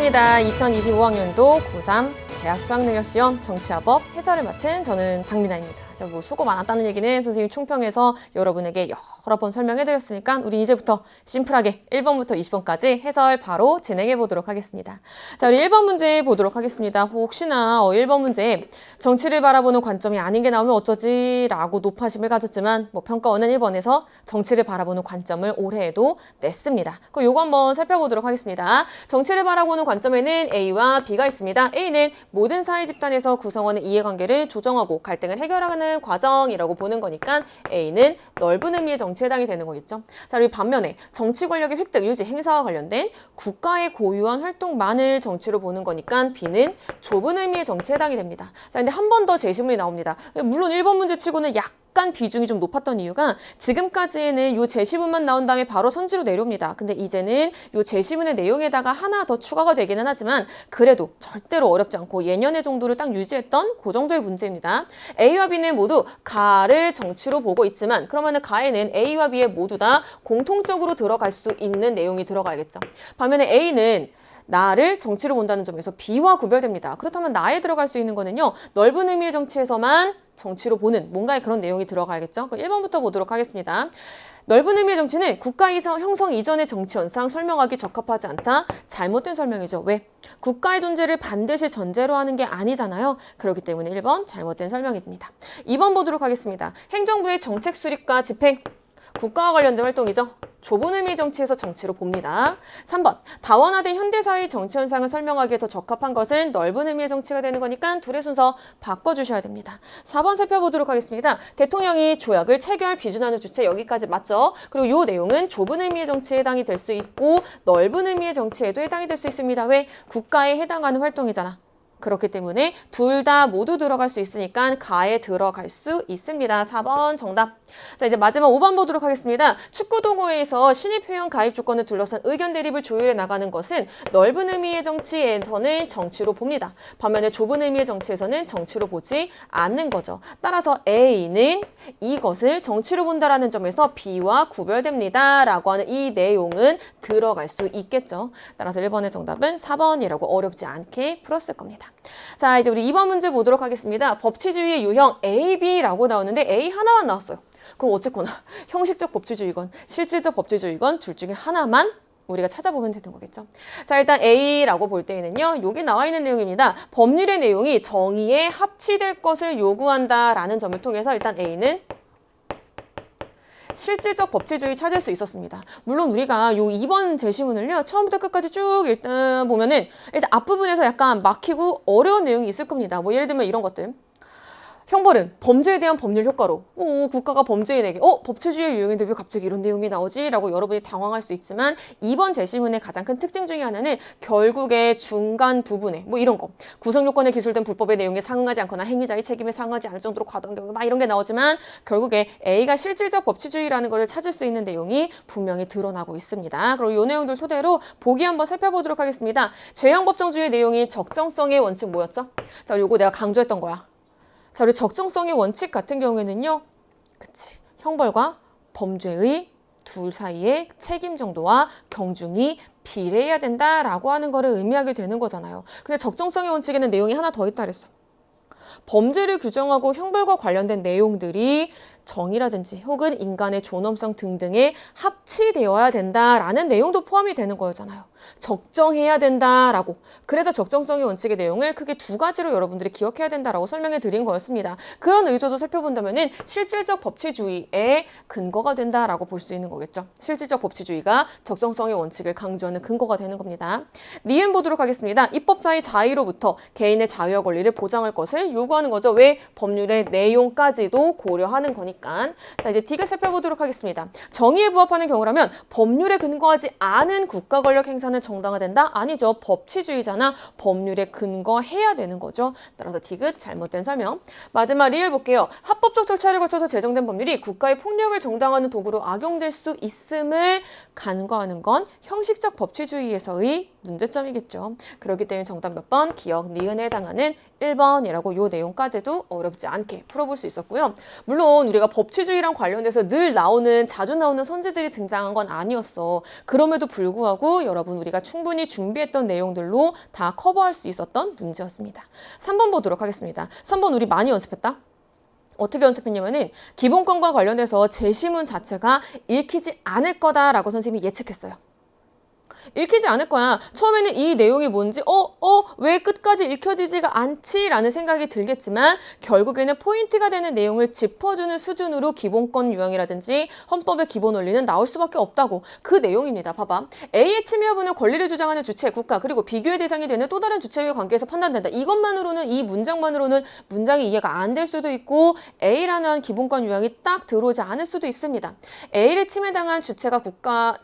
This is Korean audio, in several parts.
반갑습니다. 2025학년도 고3 대학 수학능력시험 정치화법 해설을 맡은 저는 박민아입니다. 뭐 수고 많았다는 얘기는 선생님 총평에서 여러분에게 여러 번 설명해드렸으니까 우리 이제부터 심플하게 1번부터 20번까지 해설 바로 진행해 보도록 하겠습니다. 자, 우리 1번 문제 보도록 하겠습니다. 혹시나 1번 문제에 정치를 바라보는 관점이 아닌 게 나오면 어쩌지? 라고 높아심을 가졌지만 평가원은 1번에서 정치를 바라보는 관점을 올해에도 냈습니다. 그럼 요거 한번 살펴보도록 하겠습니다. 정치를 바라보는 관점에는 A와 B가 있습니다. A는 모든 사회 집단에서 구성원의 이해관계를 조정하고 갈등을 해결하는 과정이라고 보는 거니까 A는 넓은 의미의 정치에 해당이 되는 거겠죠. 자, 그리고 반면에 정치 권력의 획득, 유지, 행사와 관련된 국가의 고유한 활동만을 정치로 보는 거니까 B는 좁은 의미의 정치에 해당이 됩니다. 자, 근데 한 번 더 제시문이 나옵니다. 물론 1번 문제 치고는 약간 비중이 좀 높았던 이유가 지금까지는 요 제시문만 나온 다음에 바로 선지로 내려옵니다. 근데 이제는 요 제시문의 내용에다가 하나 더 추가가 되기는 하지만 그래도 절대로 어렵지 않고 예년의 정도를 딱 유지했던 그 정도의 문제입니다. A와 B는 모두 가를 정치로 보고 있지만 그러면은 가에는 A와 B에 모두 다 공통적으로 들어갈 수 있는 내용이 들어가야겠죠. 반면에 A는 나를 정치로 본다는 점에서 B와 구별됩니다. 그렇다면 나에 들어갈 수 있는 거는요. 넓은 의미의 정치에서만 정치로 보는 뭔가의 그런 내용이 들어가야겠죠. 1번부터 보도록 하겠습니다. 넓은 의미의 정치는 국가 형성 이전의 정치 현상 설명하기 적합하지 않다. 잘못된 설명이죠. 왜? 국가의 존재를 반드시 전제로 하는 게 아니잖아요. 그렇기 때문에 1번 잘못된 설명입니다. 2번 보도록 하겠습니다. 행정부의 정책 수립과 집행, 국가와 관련된 활동이죠. 좁은 의미의 정치에서 정치로 봅니다. 3번, 다원화된 현대사회의 정치 현상을 설명하기에 더 적합한 것은 넓은 의미의 정치가 되는 거니까 둘의 순서 바꿔주셔야 됩니다. 4번 살펴보도록 하겠습니다. 대통령이 조약을 체결, 비준하는 주체 여기까지 맞죠? 그리고 이 내용은 좁은 의미의 정치에 해당이 될 수 있고 넓은 의미의 정치에도 해당이 될 수 있습니다. 왜? 국가에 해당하는 활동이잖아. 그렇기 때문에 둘 다 모두 들어갈 수 있으니까 가에 들어갈 수 있습니다. 4번 정답. 자, 이제 마지막 5번 보도록 하겠습니다. 축구동호회에서 신입회원 가입 조건을 둘러싼 의견 대립을 조율해 나가는 것은 넓은 의미의 정치에서는 정치로 봅니다. 반면에 좁은 의미의 정치에서는 정치로 보지 않는 거죠. 따라서 A는 이것을 정치로 본다라는 점에서 B와 구별됩니다. 라고 하는 이 내용은 들어갈 수 있겠죠. 따라서 1번의 정답은 4번이라고 어렵지 않게 풀었을 겁니다. 자, 이제 우리 2번 문제 보도록 하겠습니다. 법치주의의 유형 A, B라고 나오는데 A 하나만 나왔어요. 그럼 어쨌거나 형식적 법치주의건 실질적 법치주의건 둘 중에 하나만 우리가 찾아보면 되는 거겠죠. 자, 일단 A라고 볼 때에는요. 여기 나와 있는 내용입니다. 법률의 내용이 정의에 합치될 것을 요구한다라는 점을 통해서 일단 A는 실질적 법치주의 찾을 수 있었습니다. 물론 우리가 요 2번 제시문을요. 처음부터 끝까지 쭉 일단 보면은 일단 앞부분에서 약간 막히고 어려운 내용이 있을 겁니다. 뭐 예를 들면 이런 것들. 형벌은 범죄에 대한 법률 효과로 국가가 범죄인에게 법치주의 유형인데 왜 갑자기 이런 내용이 나오지? 라고 여러분이 당황할 수 있지만 2번 제시문의 가장 큰 특징 중에 하나는 결국에 중간 부분에 뭐 이런 거 구성요건에 기술된 불법의 내용에 상응하지 않거나 행위자의 책임에 상응하지 않을 정도로 과도한 경우 막 이런 게 나오지만 결국에 A가 실질적 법치주의라는 것을 찾을 수 있는 내용이 분명히 드러나고 있습니다. 그리고 이 내용들 토대로 보기 한번 살펴보도록 하겠습니다. 죄형법정주의 내용이 적정성의 원칙 뭐였죠? 자, 요거 내가 강조했던 거야. 자, 우리 적정성의 원칙 같은 경우에는요. 그치. 형벌과 범죄의 둘 사이의 책임 정도와 경중이 비례해야 된다라고 하는 거를 의미하게 되는 거잖아요. 근데 적정성의 원칙에는 내용이 하나 더 있다 그랬어. 범죄를 규정하고 형벌과 관련된 내용들이 정의라든지 혹은 인간의 존엄성 등등에 합치되어야 된다라는 내용도 포함이 되는 거였잖아요. 적정해야 된다라고. 그래서 적정성의 원칙의 내용을 크게 두 가지로 여러분들이 기억해야 된다라고 설명해 드린 거였습니다. 그런 의도도 살펴본다면은 실질적 법치주의의 근거가 된다라고 볼 수 있는 거겠죠. 실질적 법치주의가 적정성의 원칙을 강조하는 근거가 되는 겁니다. 니은 보도록 하겠습니다. 입법자의 자의로부터 개인의 자유와 권리를 보장할 것을 요구하는 거죠. 왜? 법률의 내용까지도 고려하는 거니까. 자, 이제 D가 살펴보도록 하겠습니다. 정의에 부합하는 경우라면 법률에 근거하지 않은 국가 권력 행사는 정당화된다? 아니죠. 법치주의잖아. 법률에 근거해야 되는 거죠. 따라서 D가 잘못된 설명. 마지막 리을 볼게요. 합법적 절차를 거쳐서 제정된 법률이 국가의 폭력을 정당화하는 도구로 악용될 수 있음을 간과하는 건 형식적 법치주의에서의 문제점이겠죠. 그렇기 때문에 정답 몇 번? 기억, 니은에 해당하는 1번이라고 요 내용까지도 어렵지 않게 풀어볼 수 있었고요. 물론 우리가 법치주의랑 관련돼서 늘 나오는 자주 나오는 선지들이 등장한 건 아니었어. 그럼에도 불구하고 여러분 우리가 충분히 준비했던 내용들로 다 커버할 수 있었던 문제였습니다. 3번 보도록 하겠습니다. 3번 우리 많이 연습했다. 어떻게 연습했냐면은 기본권과 관련해서 제시문 자체가 읽히지 않을 거다라고 선생님이 예측했어요. 읽히지 않을 거야. 처음에는 이 내용이 뭔지 왜 끝까지 읽혀지지가 않지? 라는 생각이 들겠지만 결국에는 포인트가 되는 내용을 짚어주는 수준으로 기본권 유형이라든지 헌법의 기본 원리는 나올 수밖에 없다고. 그 내용입니다. 봐봐. A의 침해 여부는 권리를 주장하는 주체, 국가, 그리고 비교의 대상이 되는 또 다른 주체와의 관계에서 판단된다. 이것만으로는, 이 문장만으로는 문장이 이해가 안 될 수도 있고 A라는 기본권 유형이 딱 들어오지 않을 수도 있습니다. A를 침해당한 주체가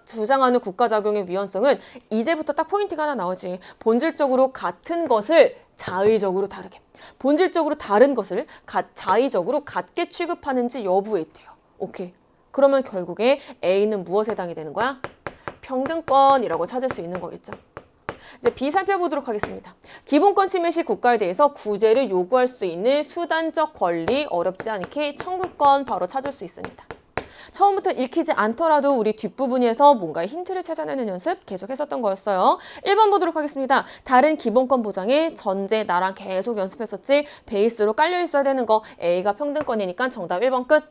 주장하는 국가작용의 위헌성은 이제부터 딱 포인트가 하나 나오지. 본질적으로 같은 것을 자의적으로 다르게, 본질적으로 다른 것을 자의적으로 같게 취급하는지 여부에 있대요. 오케이. 그러면 결국에 A는 무엇에 해당이 되는 거야? 평등권이라고 찾을 수 있는 거겠죠. 이제 B 살펴보도록 하겠습니다. 기본권 침해 시 국가에 대해서 구제를 요구할 수 있는 수단적 권리, 어렵지 않게 청구권 바로 찾을 수 있습니다. 처음부터 읽히지 않더라도 우리 뒷부분에서 뭔가 힌트를 찾아내는 연습 계속 했었던 거였어요. 1번 보도록 하겠습니다. 다른 기본권 보장에 전제 나랑 계속 연습했었지. 베이스로 깔려 있어야 되는 거 A가 평등권이니까 정답 1번 끝.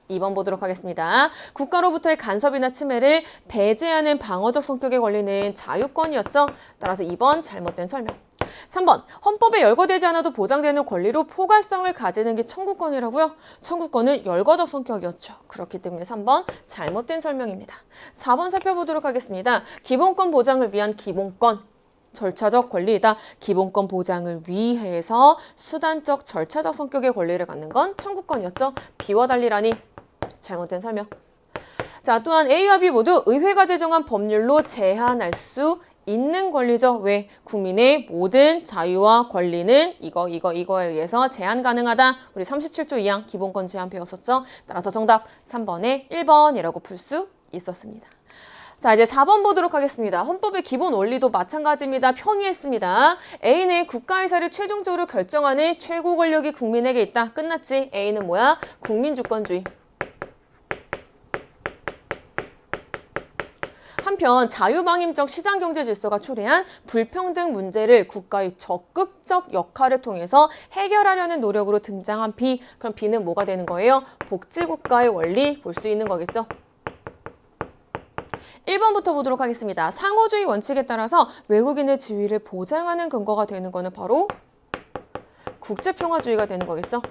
2번 보도록 하겠습니다. 국가로부터의 간섭이나 침해를 배제하는 방어적 성격의 권리는 자유권이었죠. 따라서 2번 잘못된 설명. 3번, 헌법에 열거되지 않아도 보장되는 권리로 포괄성을 가지는 게 청구권이라고요? 청구권은 열거적 성격이었죠. 그렇기 때문에 3번 잘못된 설명입니다. 4번 살펴보도록 하겠습니다. 기본권 보장을 위한 기본권. 절차적 권리이다. 기본권 보장을 위해서 수단적 절차적 성격의 권리를 갖는 건 청구권이었죠. B와 달리라니 잘못된 설명. 자, 또한 A와 B 모두 의회가 제정한 법률로 제한할 수 있는 권리죠. 왜? 국민의 모든 자유와 권리는 이거에 의해서 제한 가능하다. 우리 37조 2항 기본권 제한 배웠었죠. 따라서 정답 3번에 1번이라고 풀 수 있었습니다. 자, 이제 4번 보도록 하겠습니다. 헌법의 기본 원리도 마찬가지입니다. 평이했습니다. A는 국가의사를 최종적으로 결정하는 최고 권력이 국민에게 있다. 끝났지? A는 뭐야? 국민주권주의. 한편 자유방임적 시장경제 질서가 초래한 불평등 문제를 국가의 적극적 역할을 통해서 해결하려는 노력으로 등장한 B. 그럼 B는 뭐가 되는 거예요? 복지국가의 원리 볼 수 있는 거겠죠? 1번부터 보도록 하겠습니다. 상호주의 원칙에 따라서 외국인의 지위를 보장하는 근거가 되는 거는 바로 국제평화주의가 되는 거겠죠?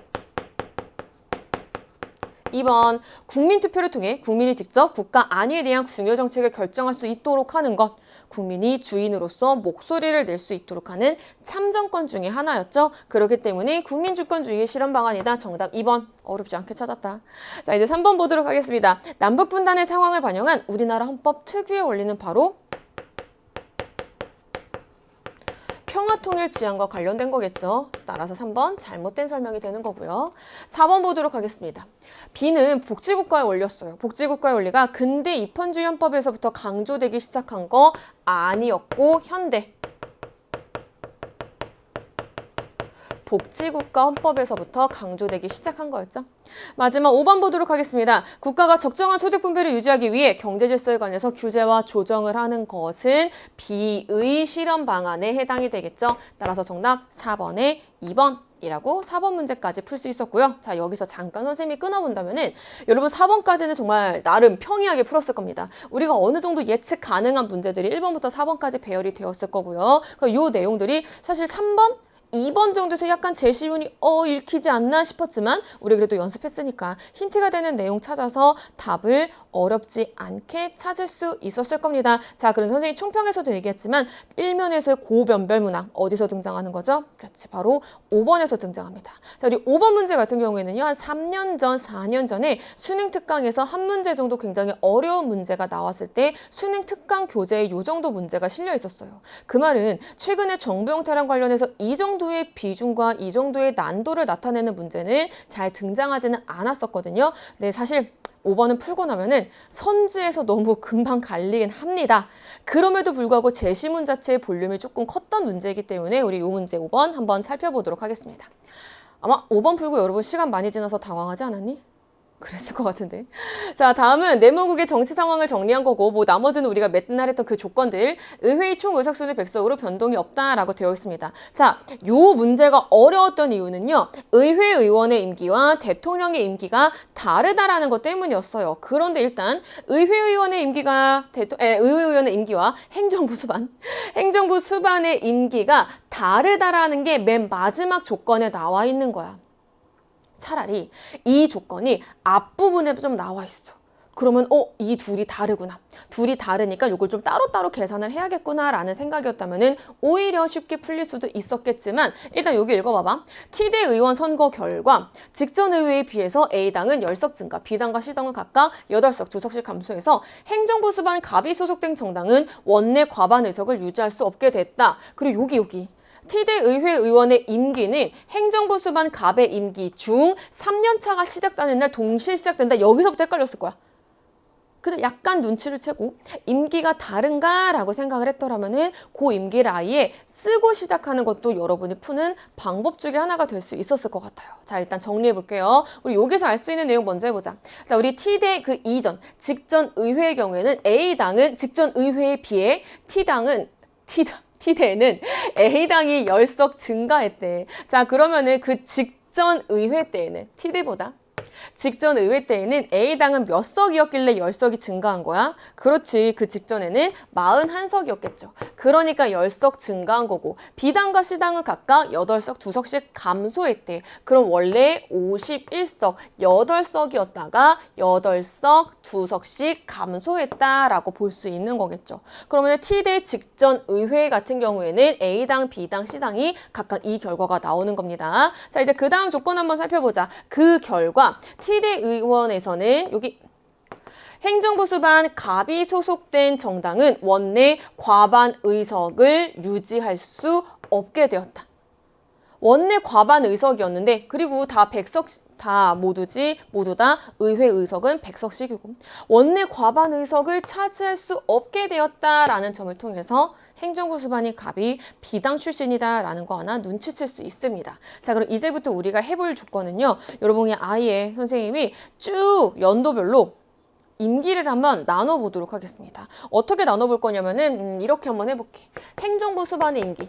2번, 국민투표를 통해 국민이 직접 국가 안위에 대한 궁여 정책을 결정할 수 있도록 하는 것. 국민이 주인으로서 목소리를 낼 수 있도록 하는 참정권 중에 하나였죠. 그렇기 때문에 국민주권주의 실현 방안이다. 정답 2번. 어렵지 않게 찾았다. 자, 이제 3번 보도록 하겠습니다. 남북분단의 상황을 반영한 우리나라 헌법 특유의 원리는 바로 평화통일 지향과 관련된 거겠죠. 따라서 3번 잘못된 설명이 되는 거고요. 4번 보도록 하겠습니다. B는 복지국가의 원리였어요. 복지국가의 원리가 근대 입헌주의 헌법에서부터 강조되기 시작한 거 아니었고 현대 복지국가 헌법에서부터 강조되기 시작한 거였죠. 마지막 5번 보도록 하겠습니다. 국가가 적정한 소득 분배를 유지하기 위해 경제 질서에 관해서 규제와 조정을 하는 것은 B의 실현 방안에 해당이 되겠죠. 따라서 정답 4번에 2번. 이라고 4번 문제까지 풀 수 있었고요. 자, 여기서 잠깐 선생님이 끊어본다면은 여러분 4번까지는 정말 나름 평이하게 풀었을 겁니다. 우리가 어느 정도 예측 가능한 문제들이 1번부터 4번까지 배열이 되었을 거고요. 이 내용들이 사실 3번, 2번 정도에서 약간 제시문이 읽히지 않나 싶었지만 우리 그래도 연습했으니까 힌트가 되는 내용 찾아서 답을 어렵지 않게 찾을 수 있었을 겁니다. 자, 그럼 선생님이 총평에서도 얘기했지만 1면에서의 고변별 문항 어디서 등장하는 거죠? 그렇지, 바로 5번에서 등장합니다. 자, 우리 5번 문제 같은 경우에는요, 한 3년 전, 4년 전에 수능 특강에서 한 문제 정도 굉장히 어려운 문제가 나왔을 때 수능 특강 교재에 이 정도 문제가 실려 있었어요. 그 말은 최근에 정부 형태랑 관련해서 이 정도의 비중과 이 정도의 난도를 나타내는 문제는 잘 등장하지는 않았었거든요. 근데 사실 5번은 풀고 나면은 선지에서 너무 금방 갈리긴 합니다. 그럼에도 불구하고 제시문 자체의 볼륨이 조금 컸던 문제이기 때문에 우리 이 문제 5번 한번 살펴보도록 하겠습니다. 아마 5번 풀고 여러분 시간 많이 지나서 당황하지 않았니? 그랬을 것 같은데. 자, 다음은 네모국의 정치 상황을 정리한 거고 뭐 나머지는 우리가 맨날 했던 그 조건들 의회의 총 의석수는 100석으로 변동이 없다라고 되어 있습니다. 자, 요 문제가 어려웠던 이유는요. 의회 의원의 임기와 대통령의 임기가 다르다라는 것 때문이었어요. 그런데 일단 의회 의원의 임기가 의회 의원의 임기와 행정부 수반의 임기가 다르다라는 게 맨 마지막 조건에 나와 있는 거야. 차라리 이 조건이 앞부분에 좀 나와 있어. 그러면 이 둘이 다르구나. 둘이 다르니까 이걸 좀 따로따로 계산을 해야겠구나라는 생각이었다면 오히려 쉽게 풀릴 수도 있었겠지만 일단 여기 읽어봐봐. T대 의원 선거 결과 직전 의회에 비해서 A당은 10석 증가, B당과 C당은 각각 8석, 2석씩 감소해서 행정부 수반 갑이 소속된 정당은 원내 과반 의석을 유지할 수 없게 됐다. 그리고 여기 T대 의회 의원의 임기는 행정부 수반 갑의 임기 중 3년차가 시작되는 날 동시에 시작된다. 여기서부터 헷갈렸을 거야. 근데 약간 눈치를 채고 임기가 다른가라고 생각을 했더라면은 그 임기를 아예 쓰고 시작하는 것도 여러분이 푸는 방법 중에 하나가 될 수 있었을 것 같아요. 자, 일단 정리해 볼게요. 우리 여기서 알 수 있는 내용 먼저 해보자. 자, 우리 T대 그 이전 직전 의회의 경우에는 A당은 직전 의회에 비해 T대는 A당이 10석 증가했대. 자, 그러면은 그 직전 의회 때에는 T대보다 직전 의회 때에는 A당은 몇 석이었길래 10석이 증가한 거야? 그렇지. 그 직전에는 41석이었겠죠. 그러니까 10석 증가한 거고 B당과 C당은 각각 8석, 2석씩 감소했대. 그럼 원래 51석, 8석이었다가 8석, 2석씩 감소했다라고 볼 수 있는 거겠죠. 그러면 T대 직전 의회 같은 경우에는 A당, B당, C당이 각각 이 결과가 나오는 겁니다. 자, 이제 그 다음 조건 한번 살펴보자. 그 결과 T대 의원에서는 여기 행정부 수반 갑이 소속된 정당은 원내 과반 의석을 유지할 수 없게 되었다. 원내 과반 의석이었는데 그리고 모두 다 의회 의석은 100석씩이고 원내 과반 의석을 차지할 수 없게 되었다라는 점을 통해서 행정부 수반이 갑이 B당 출신이다라는 거 하나 눈치챌 수 있습니다. 자, 그럼 이제부터 우리가 해볼 조건은요. 여러분이 아예 선생님이 쭉 연도별로 임기를 한번 나눠보도록 하겠습니다. 어떻게 나눠볼 거냐면은 이렇게 한번 해볼게. 행정부 수반의 임기.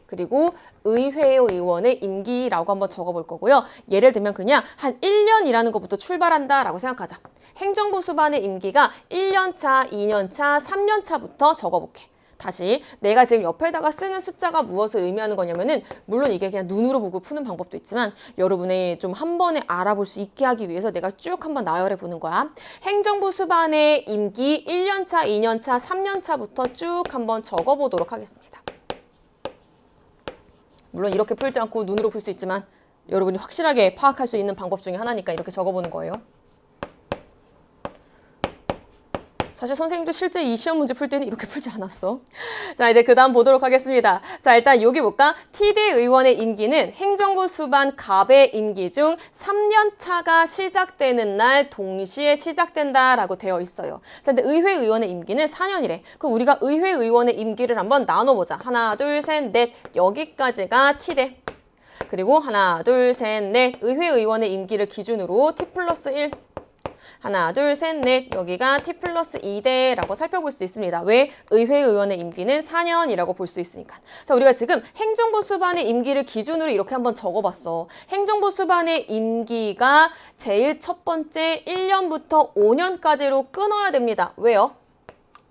그리고 의회 의원의 임기라고 한번 적어볼 거고요. 예를 들면 그냥 한 1년이라는 것부터 출발한다라고 생각하자. 행정부 수반의 임기가 1년차, 2년차, 3년차부터 적어볼게. 다시 내가 지금 옆에다가 쓰는 숫자가 무엇을 의미하는 거냐면은 물론 이게 그냥 눈으로 보고 푸는 방법도 있지만 여러분이 좀 한 번에 알아볼 수 있게 하기 위해서 내가 쭉 한번 나열해 보는 거야. 행정부 수반의 임기 1년차, 2년차, 3년차부터 쭉 한번 적어보도록 하겠습니다. 물론 이렇게 풀지 않고 눈으로 풀 수 있지만 여러분이 확실하게 파악할 수 있는 방법 중에 하나니까 이렇게 적어보는 거예요. 사실 선생님도 실제 이 시험 문제 풀 때는 이렇게 풀지 않았어. 자, 이제 그 다음 보도록 하겠습니다. 자, 일단 여기 볼까? T대 의원의 임기는 행정부 수반 갑의 임기 중 3년차가 시작되는 날 동시에 시작된다라고 되어 있어요. 자, 근데 의회 의원의 임기는 4년이래. 그럼 우리가 의회 의원의 임기를 한번 나눠보자. 하나, 둘, 셋, 넷. 여기까지가 T대. 그리고 하나, 둘, 셋, 넷. 의회 의원의 임기를 기준으로 T 플러스 1. 하나, 둘, 셋, 넷. 여기가 T 플러스 2대라고 살펴볼 수 있습니다. 왜? 의회 의원의 임기는 4년이라고 볼 수 있으니까. 자, 우리가 지금 행정부 수반의 임기를 기준으로 이렇게 한번 적어봤어. 행정부 수반의 임기가 제일 첫 번째 1년부터 5년까지로 끊어야 됩니다. 왜요?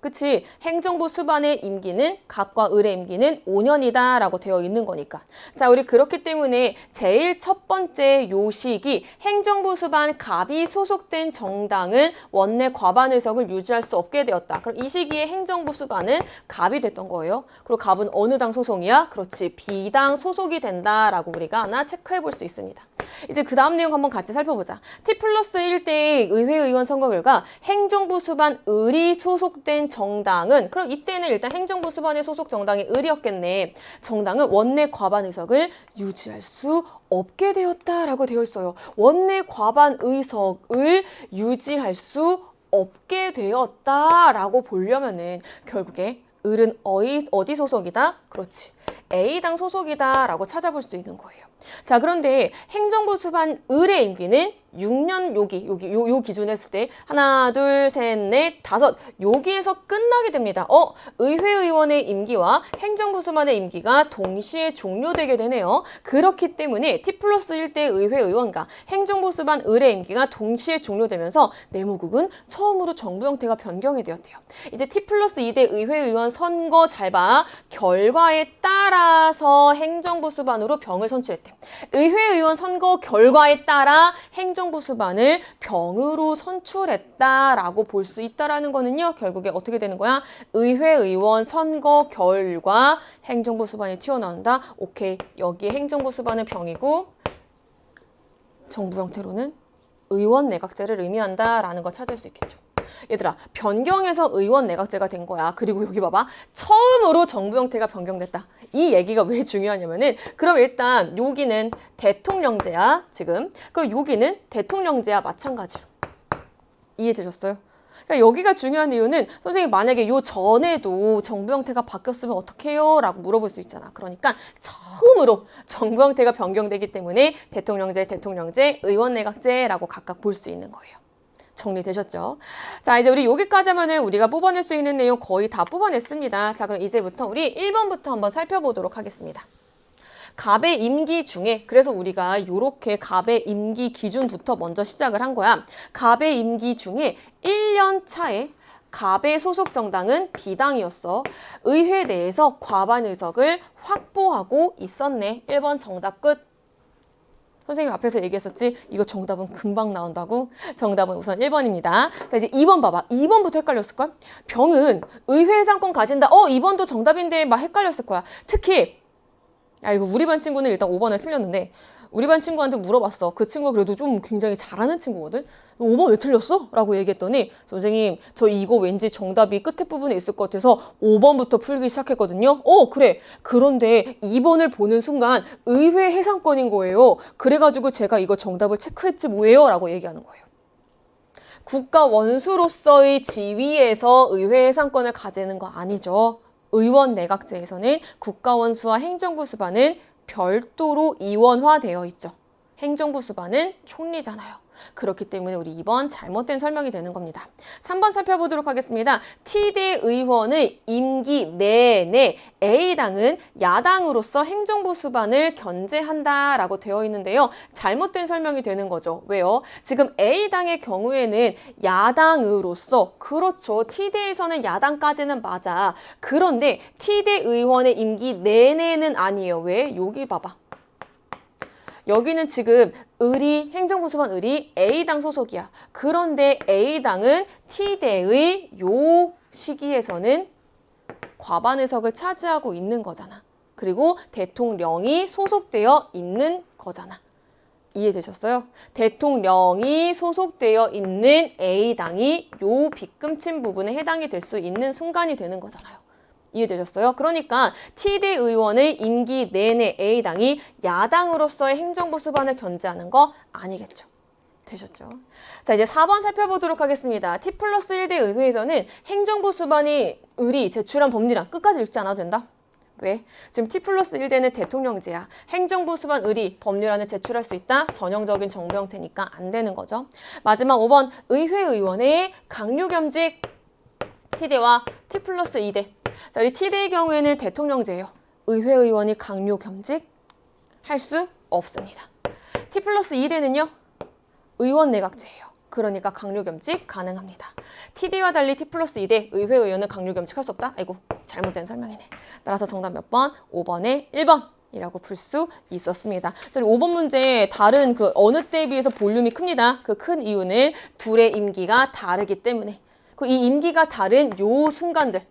그치? 행정부 수반의 임기는 갑과 을의 임기는 5년이다라고 되어 있는 거니까. 자, 우리 그렇기 때문에 제일 첫 번째 요 시기 행정부 수반 갑이 소속된 정당은 원내 과반 의석을 유지할 수 없게 되었다. 그럼 이 시기에 행정부 수반은 갑이 됐던 거예요. 그리고 갑은 어느 당 소속이야? 그렇지. B당 소속이 된다라고 우리가 하나 체크해 볼 수 있습니다. 이제 그 다음 내용 한번 같이 살펴보자. T+1대의 의회의원 선거 결과 행정부 수반 을이 소속된 정당은, 그럼 이때는 일단 행정부 수반에 소속 정당이 을이었겠네. 정당은 원내 과반 의석을 유지할 수 없게 되었다라고 되어 있어요. 원내 과반 의석을 유지할 수 없게 되었다라고 보려면은 결국에 을은 어디 소속이다? 그렇지. A당 소속이다라고 찾아볼 수 있는 거예요. 자, 그런데 행정부 수반 을의 임기는 6년 요 기준 했을 때 하나, 둘, 셋, 넷, 다섯 여기에서 끝나게 됩니다. 의회의원의 임기와 행정부 수반의 임기가 동시에 종료되게 되네요. 그렇기 때문에 T+1대 의회의원과 행정부 수반 을의 임기가 동시에 종료되면서 내무국은 처음으로 정부 형태가 변경이 되었대요. 이제 T+2대 의회의원 선거 잘 봐. 결과에 따라서 행정부 수반으로 병을 선출했대. 의회의원 선거 결과에 따라 행정부 수반을 병으로 선출했다라고 볼 수 있다라는 거는요. 결국에 어떻게 되는 거야? 의회의원 선거 결과 행정부 수반이 튀어나온다. 오케이. 여기에 행정부 수반은 병이고 정부 형태로는 의원 내각제를 의미한다라는 거 찾을 수 있겠죠. 얘들아, 변경해서 의원 내각제가 된 거야. 그리고 여기 봐봐. 처음으로 정부 형태가 변경됐다. 이 얘기가 왜 중요하냐면은, 그럼 일단 여기는 대통령제야, 지금. 그럼 여기는 대통령제야, 마찬가지로. 이해되셨어요? 그러니까 여기가 중요한 이유는 선생님 만약에 요 전에도 정부 형태가 바뀌었으면 어떡해요? 라고 물어볼 수 있잖아. 그러니까 처음으로 정부 형태가 변경되기 때문에 대통령제, 의원 내각제라고 각각 볼 수 있는 거예요. 정리되셨죠? 자, 이제 우리 여기까지 하면은 우리가 뽑아낼 수 있는 내용 거의 다 뽑아냈습니다. 자, 그럼 이제부터 우리 1번부터 한번 살펴보도록 하겠습니다. 갑의 임기 중에, 그래서 우리가 이렇게 갑의 임기 기준부터 먼저 시작을 한 거야. 갑의 임기 중에 1년 차에 갑의 소속 정당은 B당이었어. 의회 내에서 과반 의석을 확보하고 있었네. 1번 정답 끝. 선생님 앞에서 얘기했었지? 이거 정답은 금방 나온다고? 정답은 우선 1번입니다. 자, 이제 2번 봐봐. 2번부터 헷갈렸을걸? 병은 의회 해상권 가진다. 2번도 정답인데 막 헷갈렸을 거야. 특히 이거 우리 반 친구는 일단 5번을 틀렸는데 우리 반 친구한테 물어봤어. 그 친구가 그래도 좀 굉장히 잘하는 친구거든. 5번 왜 틀렸어? 라고 얘기했더니 선생님 저 이거 왠지 정답이 끝에 부분에 있을 것 같아서 5번부터 풀기 시작했거든요. 그래. 그런데 2번을 보는 순간 의회 해상권인 거예요. 그래가지고 제가 이거 정답을 체크했지 뭐예요? 라고 얘기하는 거예요. 국가 원수로서의 지위에서 의회 해상권을 가지는 거 아니죠. 의원 내각제에서는 국가 원수와 행정부 수반은 별도로 이원화되어 있죠. 행정부 수반은 총리잖아요. 그렇기 때문에 우리 2번 잘못된 설명이 되는 겁니다. 3번 살펴보도록 하겠습니다. T대 의원의 임기 내내 A당은 야당으로서 행정부 수반을 견제한다라고 되어 있는데요. 잘못된 설명이 되는 거죠. 왜요? 지금 A당의 경우에는 야당으로서, 그렇죠. T대에서는 야당까지는 맞아. 그런데 T대 의원의 임기 내내는 아니에요. 왜? 여기 봐봐. 여기는 지금 행정부 수반 을이 A당 소속이야. 그런데 A당은 T대의 요 시기에서는 과반 의석을 차지하고 있는 거잖아. 그리고 대통령이 소속되어 있는 거잖아. 이해되셨어요? 대통령이 소속되어 있는 A당이 요 빗금친 부분에 해당이 될 수 있는 순간이 되는 거잖아요. 이해되셨어요? 그러니까 T대 의원의 임기 내내 A당이 야당으로서의 행정부 수반을 견제하는 거 아니겠죠. 되셨죠? 자, 이제 4번 살펴보도록 하겠습니다. T+1대 의회에서는 행정부 수반이 을이 제출한 법률안 끝까지 읽지 않아도 된다? 왜? 지금 T+1대는 대통령제야. 행정부 수반 을이 법률안을 제출할 수 있다? 전형적인 정부 형태니까 안 되는 거죠. 마지막 5번 의회의원의 강요겸직 T대와 T+2대. 자, 우리 T대의 경우에는 대통령제예요. 의회의원이 강요겸직 할 수 없습니다. T+2대는요. 의원 내각제예요. 그러니까 강요겸직 가능합니다. T대와 달리 T+2대 의회의원은 강요겸직 할 수 없다? 아이고, 잘못된 설명이네. 따라서 정답 몇 번? 5번에 1번. 이라고 풀 수 있었습니다. 자, 5번 문제 다른 그 어느 때에 비해서 볼륨이 큽니다. 그 큰 이유는 둘의 임기가 다르기 때문에. 이 임기가 다른 요 순간들,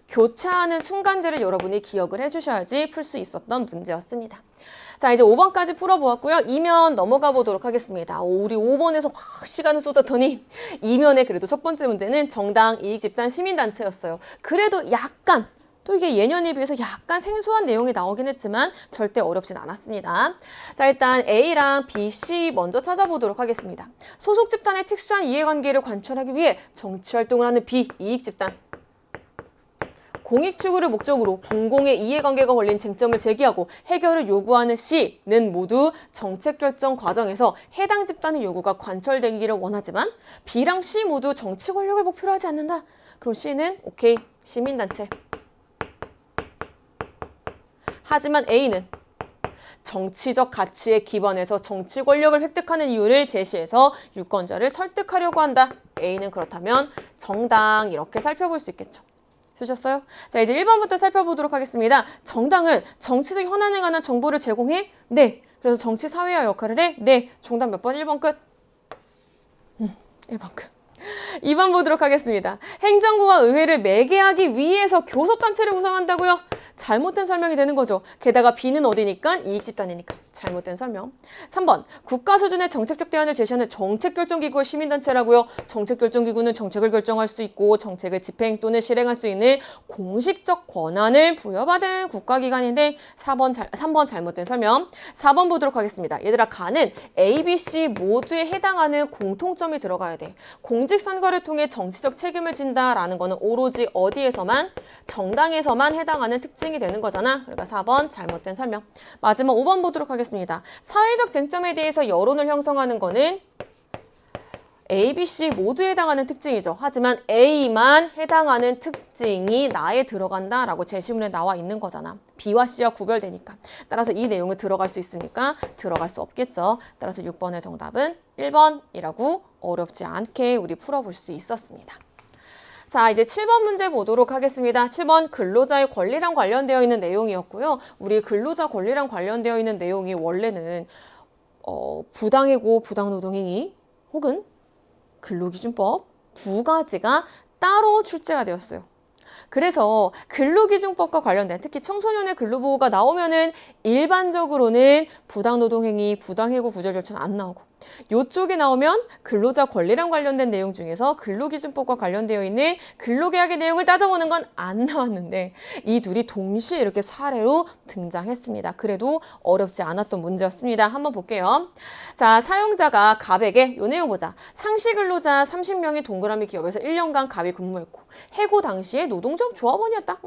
교차하는 순간들을 여러분이 기억을 해주셔야지 풀 수 있었던 문제였습니다. 자, 이제 5번까지 풀어보았고요. 2면 넘어가 보도록 하겠습니다. 우리 5번에서 확 시간을 쏟았더니 2면에 그래도 첫 번째 문제는 정당, 이익, 집단, 시민단체였어요. 그래도 약간 또 이게 예년에 비해서 약간 생소한 내용이 나오긴 했지만 절대 어렵진 않았습니다. 자, 일단 A랑 B, C 먼저 찾아보도록 하겠습니다. 소속 집단의 특수한 이해관계를 관철하기 위해 정치활동을 하는 B, 이익 집단. 공익 추구를 목적으로 공공의 이해관계가 걸린 쟁점을 제기하고 해결을 요구하는 C는 모두 정책 결정 과정에서 해당 집단의 요구가 관철되기를 원하지만 B랑 C 모두 정치 권력을 목표로 하지 않는다. 그럼 C는 오케이, 시민단체. 하지만 A는 정치적 가치에 기반해서 정치 권력을 획득하는 이유를 제시해서 유권자를 설득하려고 한다. A는 그렇다면 정당 이렇게 살펴볼 수 있겠죠. 쓰셨어요? 자, 이제 1번부터 살펴보도록 하겠습니다. 정당은 정치적 현안에 관한 정보를 제공해? 네. 그래서 정치 사회화 역할을 해? 네. 정답 몇 번? 1번 끝. 1번 끝. 2번 보도록 하겠습니다. 행정부와 의회를 매개하기 위해서 교섭단체를 구성한다고요? 잘못된 설명이 되는 거죠. 게다가 B는 어디니까? 이익집단이니까. 잘못된 설명. 3번. 국가 수준의 정책적 대안을 제시하는 정책결정기구가 시민단체라고요. 정책결정기구는 정책을 결정할 수 있고 정책을 집행 또는 실행할 수 있는 공식적 권한을 부여받은 국가기관인데 3번 잘못된 설명. 4번 보도록 하겠습니다. 얘들아, 가는 A, B, C 모두에 해당하는 공통점이 들어가야 돼. 공직선거를 통해 정치적 책임을 진다라는 거는 오로지 어디에서만? 정당에서만 해당하는 특징이 되는 거잖아. 그러니까 4번 잘못된 설명. 마지막 5번 보도록 하겠습니다. 사회적 쟁점에 대해서 여론을 형성하는 거는 A, B, C 모두에 해당하는 특징이죠. 하지만 A만 해당하는 특징이 나에 들어간다라고 제시문에 나와 있는 거잖아. B와 C와 구별되니까. 따라서 이 내용은 들어갈 수 있습니까? 들어갈 수 없겠죠. 따라서 6번의 정답은 1번이라고 어렵지 않게 우리 풀어볼 수 있었습니다. 자, 이제 7번 문제 보도록 하겠습니다. 7번 근로자의 권리랑 관련되어 있는 내용이었고요. 우리 근로자 권리랑 관련되어 있는 내용이 원래는 부당해고 부당노동행위 혹은 근로기준법 두 가지가 따로 출제가 되었어요. 그래서 근로기준법과 관련된 특히 청소년의 근로보호가 나오면은 일반적으로는 부당노동행위, 부당해고 구제 절차는 안 나오고 이쪽에 나오면 근로자 권리랑 관련된 내용 중에서 근로기준법과 관련되어 있는 근로계약의 내용을 따져보는 건 안 나왔는데 이 둘이 동시에 이렇게 사례로 등장했습니다. 그래도 어렵지 않았던 문제였습니다. 한번 볼게요. 자, 사용자가 갑에게 요 내용 보자. 상시 근로자 30명이 동그라미 기업에서 1년간 갑이 근무했고 해고 당시에 노동조합 조합원이었다.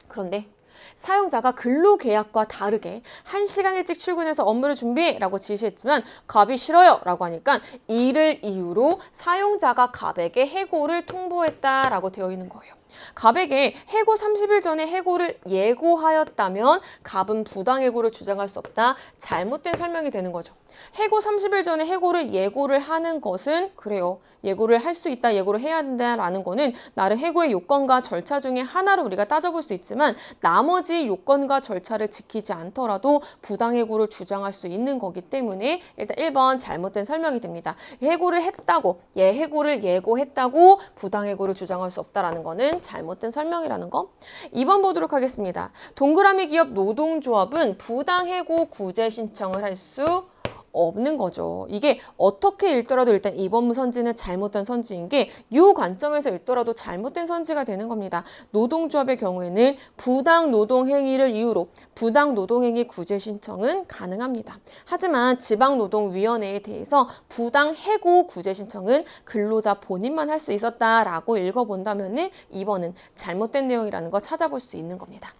그런데 사용자가 근로계약과 다르게 1시간 일찍 출근해서 업무를 준비해라고 지시했지만 갑이 싫어요 라고 하니까 이를 이유로 사용자가 갑에게 해고를 통보했다라고 되어 있는 거예요. 갑에게 해고 30일 전에 해고를 예고하였다면 갑은 부당해고를 주장할 수 없다. 잘못된 설명이 되는 거죠. 해고 30일 전에 해고를 예고를 하는 것은 그래요. 예고를 할 수 있다, 예고를 해야 된다라는 거는 나를 해고의 요건과 절차 중에 하나로 우리가 따져볼 수 있지만 나머지 요건과 절차를 지키지 않더라도 부당해고를 주장할 수 있는 거기 때문에 일단 1번 잘못된 설명이 됩니다. 해고를 했다고, 해고를 예고했다고 부당해고를 주장할 수 없다라는 거는 잘못된 설명이라는 거. 2번 보도록 하겠습니다. 동그라미 기업 노동조합은 부당해고 구제 신청을 할 수 없는 거죠. 이게 어떻게 읽더라도 일단 이 법무 선지는 잘못된 선지인 게 이 관점에서 읽더라도 잘못된 선지가 되는 겁니다. 노동조합의 경우에는 부당 노동 행위를 이유로 부당 노동 행위 구제 신청은 가능합니다. 하지만 지방노동위원회에 대해서 부당 해고 구제 신청은 근로자 본인만 할 수 있었다라고 읽어본다면은 2번은 잘못된 내용이라는 거 찾아볼 수 있는 겁니다.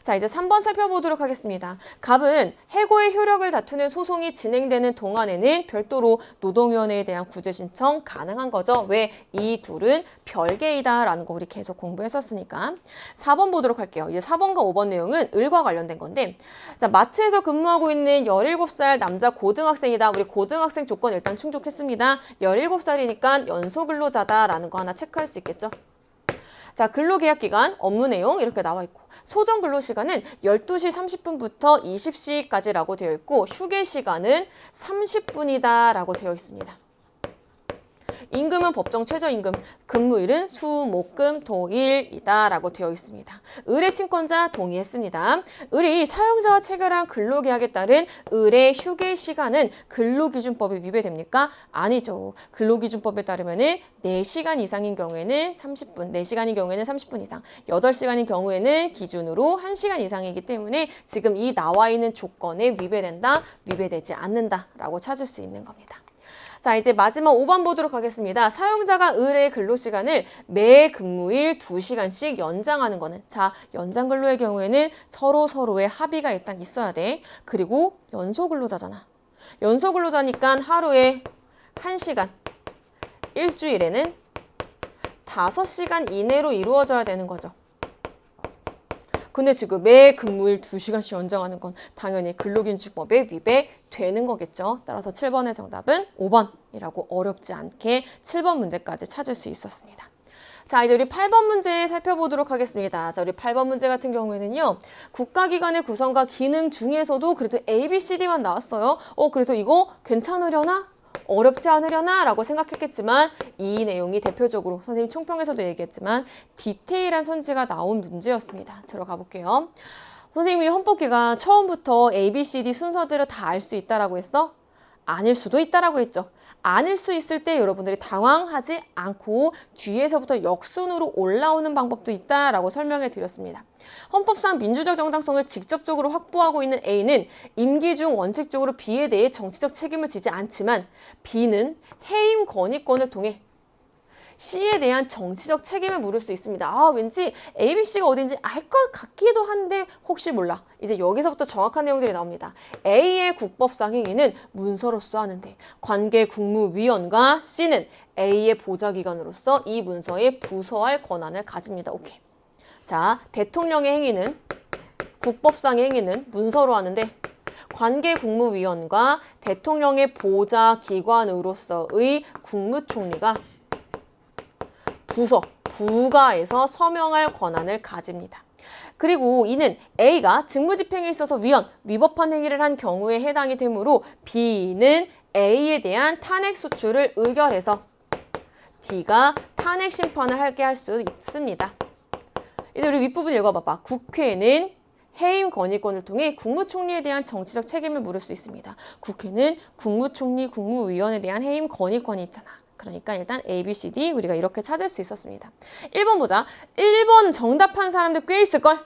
자, 이제 3번 살펴보도록 하겠습니다. 갑은 해고의 효력을 다투는 소송이 진행되는 동안에는 별도로 노동위원회에 대한 구제 신청 가능한 거죠. 왜? 이 둘은 별개이다라는 거 우리 계속 공부했었으니까. 4번 보도록 할게요. 이제 4번과 5번 내용은 을과 관련된 건데, 자, 마트에서 근무하고 있는 17살 남자 고등학생이다. 우리 고등학생 조건 일단 충족했습니다. 17살이니까 연소근로자다라는 거 하나 체크할 수 있겠죠. 자, 근로계약기간, 업무 내용 이렇게 나와 있고 소정 근로시간은 12시 30분부터 20시까지라고 되어 있고 휴게 시간은 30분이다 라고 되어 있습니다. 임금은 법정 최저임금, 근무일은 수, 목, 금, 토, 일이다 라고 되어 있습니다. 의뢰 친권자 동의했습니다. 을이 사용자와 체결한 근로계약에 따른 의뢰 휴게 시간은 근로기준법에 위배됩니까? 아니죠. 근로기준법에 따르면은 4시간 이상인 경우에는 30분, 4시간인 경우에는 30분 이상, 8시간인 경우에는 기준으로 1시간 이상이기 때문에 지금 이 나와 있는 조건에 위배된다, 위배되지 않는다 라고 찾을 수 있는 겁니다. 자, 이제 마지막 5번 보도록 하겠습니다. 사용자가 의뢰 근로시간을 매 근무일 2시간씩 연장하는 거는, 자, 연장 근로의 경우에는 서로의 합의가 일단 있어야 돼. 그리고 연소 근로자잖아. 연소 근로자니까 하루에 1시간, 일주일에는 5시간 이내로 이루어져야 되는 거죠. 근데 지금 매 근무일 2시간씩 연장하는 건 당연히 근로기준법에 위배되는 거겠죠. 따라서 7번의 정답은 5번이라고 어렵지 않게 7번 문제까지 찾을 수 있었습니다. 자, 이제 우리 8번 문제 살펴보도록 하겠습니다. 자, 우리 8번 문제 같은 경우에는요. 국가기관의 구성과 기능 중에서도 그래도 A, B, C, D만 나왔어요. 그래서 이거 괜찮으려나? 어렵지 않으려나? 라고 생각했겠지만 이 내용이 대표적으로 선생님 총평에서도 얘기했지만 디테일한 선지가 나온 문제였습니다. 들어가 볼게요. 선생님이 헌법기관 처음부터 A, B, C, D 순서대로 다 알 수 있다라고 했어? 아닐 수도 있다라고 했죠. 아닐 수 있을 때 여러분들이 당황하지 않고 뒤에서부터 역순으로 올라오는 방법도 있다라고 설명해 드렸습니다. 헌법상 민주적 정당성을 직접적으로 확보하고 있는 A는 임기 중 원칙적으로 B에 대해 정치적 책임을 지지 않지만 B는 해임 건의권을 통해 C에 대한 정치적 책임을 물을 수 있습니다. 왠지 A, B, C가 어딘지 알 것 같기도 한데 혹시 몰라. 이제 여기서부터 정확한 내용들이 나옵니다. A의 국법상 행위는 문서로서 하는데 관계 국무위원과 C는 A의 보좌기관으로서 이 문서에 부서할 권한을 가집니다. 오케이. 자, 대통령의 행위는 국법상의 행위는 문서로 하는데 관계 국무위원과 대통령의 보좌기관으로서의 국무총리가 부가에서 서명할 권한을 가집니다. 그리고 이는 A가 직무집행에 있어서 위법한 행위를 한 경우에 해당이 되므로 B는 A에 대한 탄핵 소추를 의결해서 D가 탄핵 심판을 하게 할 수 있습니다. 이제 우리 윗부분 읽어봐봐. 국회는 해임 건의권을 통해 국무총리에 대한 정치적 책임을 물을 수 있습니다. 국회는 국무총리, 국무위원에 대한 해임 건의권이 있잖아. 그러니까 일단 A, B, C, D 우리가 이렇게 찾을 수 있었습니다. 1번 보자. 1번 정답한 사람들 꽤 있을걸?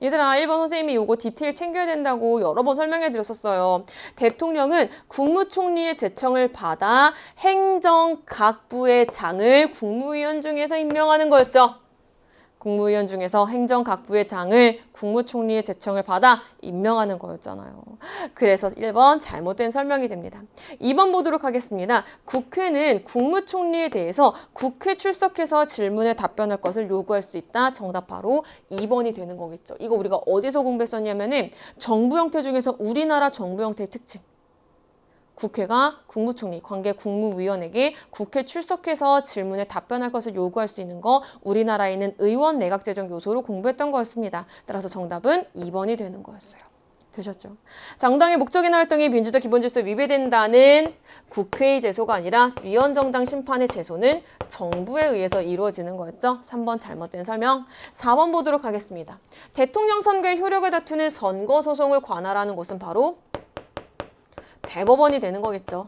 얘들아, 1번 선생님이 요거 디테일 챙겨야 된다고 여러 번 설명해 드렸었어요. 대통령은 국무총리의 제청을 받아 행정각부의 장을 국무위원 중에서 임명하는 거였죠. 국무위원 중에서 행정각부의 장을 국무총리의 제청을 받아 임명하는 거였잖아요. 그래서 1번 잘못된 설명이 됩니다. 2번 보도록 하겠습니다. 국회는 국무총리에 대해서 국회 출석해서 질문에 답변할 것을 요구할 수 있다. 정답 바로 2번이 되는 거겠죠. 이거 우리가 어디서 공부했었냐면은 정부 형태 중에서 우리나라 정부 형태의 특징. 국회가 국무총리, 관계 국무위원에게 국회 출석해서 질문에 답변할 것을 요구할 수 있는 거 우리나라에 있는 의원 내각제정 요소로 공부했던 거였습니다. 따라서 정답은 2번이 되는 거였어요. 되셨죠? 정당의 목적이나 활동이 민주적 기본질서에 위배된다는 국회의 제소가 아니라 위헌정당 심판의 제소는 정부에 의해서 이루어지는 거였죠. 3번 잘못된 설명. 4번 보도록 하겠습니다. 대통령 선거의 효력을 다투는 선거소송을 관할하는 곳은 바로 대법원이 되는 거겠죠.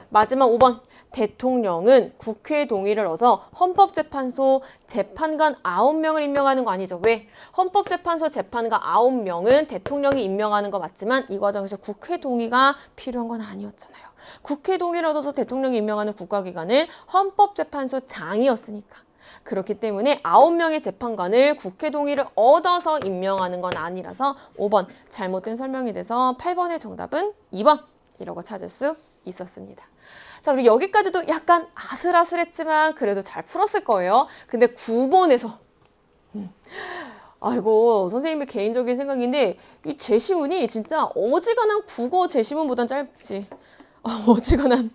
마지막 5번. 대통령은 국회 동의를 얻어 헌법재판소 재판관 9명을 임명하는 거 아니죠. 왜? 헌법재판소 재판관 9명은 대통령이 임명하는 거 맞지만 이 과정에서 국회 동의가 필요한 건 아니었잖아요. 국회 동의를 얻어서 대통령이 임명하는 국가기관은 헌법재판소장이었으니까. 그렇기 때문에 9명의 재판관을 국회 동의를 얻어서 임명하는 건 아니라서 5번 잘못된 설명이 돼서 8번의 정답은 2번 이라고 찾을 수 있었습니다. 자, 우리 여기까지도 약간 아슬아슬했지만 그래도 잘 풀었을 거예요. 근데 9번에서 아이고 선생님의 개인적인 생각인데 이 제시문이 진짜 어지간한 국어 제시문보단 짧지. 어지간한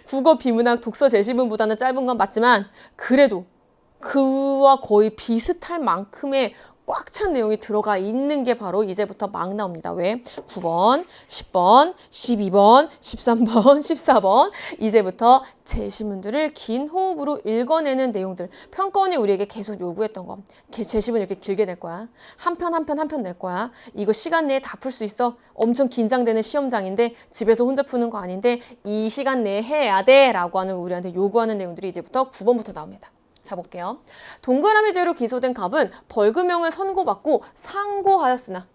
국어 비문학 독서 제시문보다는 짧은 건 맞지만 그래도 그와 거의 비슷할 만큼의 꽉 찬 내용이 들어가 있는 게 바로 이제부터 막 나옵니다. 왜? 9번, 10번, 12번, 13번, 14번 이제부터 제시문들을 긴 호흡으로 읽어내는 내용들. 평가원이 우리에게 계속 요구했던 거. 제시문 이렇게 길게 낼 거야. 한 편 한 편 한 편 낼 거야. 이거 시간 내에 다 풀 수 있어. 엄청 긴장되는 시험장인데 집에서 혼자 푸는 거 아닌데 이 시간 내에 해야 돼 라고 하는 우리한테 요구하는 내용들이 이제부터 9번부터 나옵니다. 자, 볼게요. 동그라미죄로 기소된 갑은 벌금형을 선고받고 상고하였으나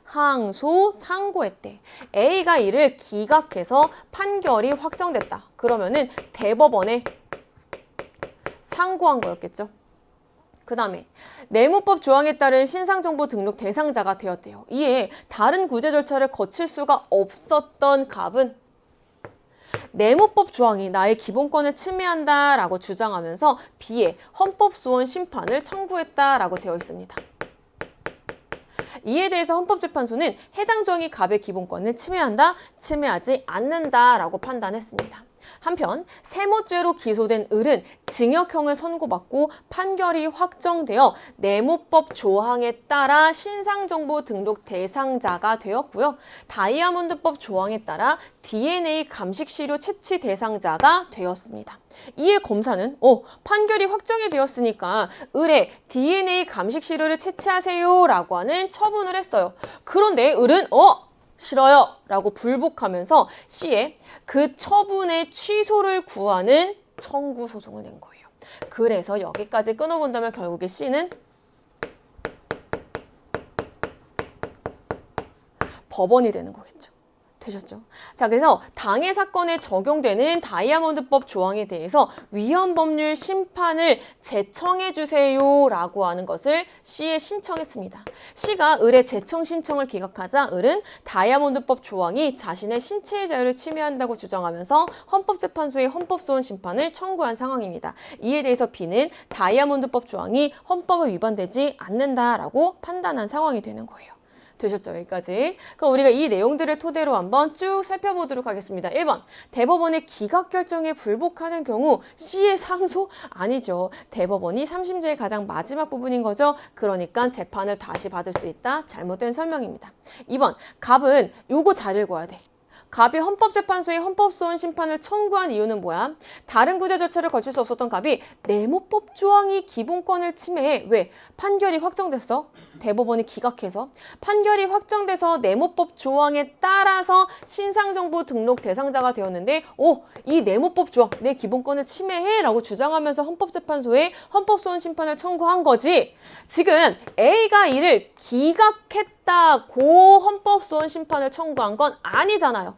항소 상고했대. A가 이를 기각해서 판결이 확정됐다. 그러면은 대법원에 상고한 거였겠죠. 그 다음에 내무법 조항에 따른 신상정보 등록 대상자가 되었대요. 이에 다른 구제 절차를 거칠 수가 없었던 갑은 내무법 조항이 나의 기본권을 침해한다라고 주장하면서 B에 헌법소원 심판을 청구했다라고 되어 있습니다. 이에 대해서 헌법재판소는 해당 조항이 갑의 기본권을 침해한다, 침해하지 않는다라고 판단했습니다. 한편 세모죄로 기소된 을은 징역형을 선고받고 판결이 확정되어 내무법 조항에 따라 신상정보 등록 대상자가 되었고요. 다이아몬드법 조항에 따라 DNA 감식시료 채취 대상자가 되었습니다. 이에 검사는 판결이 확정이 되었으니까 을의 DNA 감식시료를 채취하세요 라고 하는 처분을 했어요. 그런데 을은 싫어요 라고 불복하면서 C에 그 처분의 취소를 구하는 청구 소송을 낸 거예요. 그래서 여기까지 끊어본다면 결국에 C는 법원이 되는 거겠죠. 되셨죠? 자, 그래서 당해 사건에 적용되는 다이아몬드법 조항에 대해서 위헌법률 심판을 제청해 주세요 라고 하는 것을 C에 신청했습니다. C가 을의 제청 신청을 기각하자 을은 다이아몬드법 조항이 자신의 신체의 자유를 침해한다고 주장하면서 헌법재판소에 헌법소원 심판을 청구한 상황입니다. 이에 대해서 B는 다이아몬드법 조항이 헌법에 위반되지 않는다라고 판단한 상황이 되는 거예요. 되셨죠? 여기까지. 그럼 우리가 이 내용들을 토대로 한번 쭉 살펴보도록 하겠습니다. 1번, 대법원의 기각 결정에 불복하는 경우 C의 상소? 아니죠. 대법원이 3심제의 가장 마지막 부분인 거죠. 그러니까 재판을 다시 받을 수 있다. 잘못된 설명입니다. 2번, 갑은 요거 잘 읽어야 돼. 갑이 헌법재판소에 헌법소원 심판을 청구한 이유는 뭐야? 다른 구제 절차를 거칠 수 없었던 갑이 내무법 조항이 기본권을 침해해. 왜? 판결이 확정됐어. 대법원이 기각해서. 판결이 확정돼서 내무법 조항에 따라서 신상정보 등록 대상자가 되었는데 이 내무법 조항, 내 기본권을 침해해 라고 주장하면서 헌법재판소에 헌법소원 심판을 청구한 거지. 지금 A가 이를 기각했다고 헌법소원 심판을 청구한 건 아니잖아요.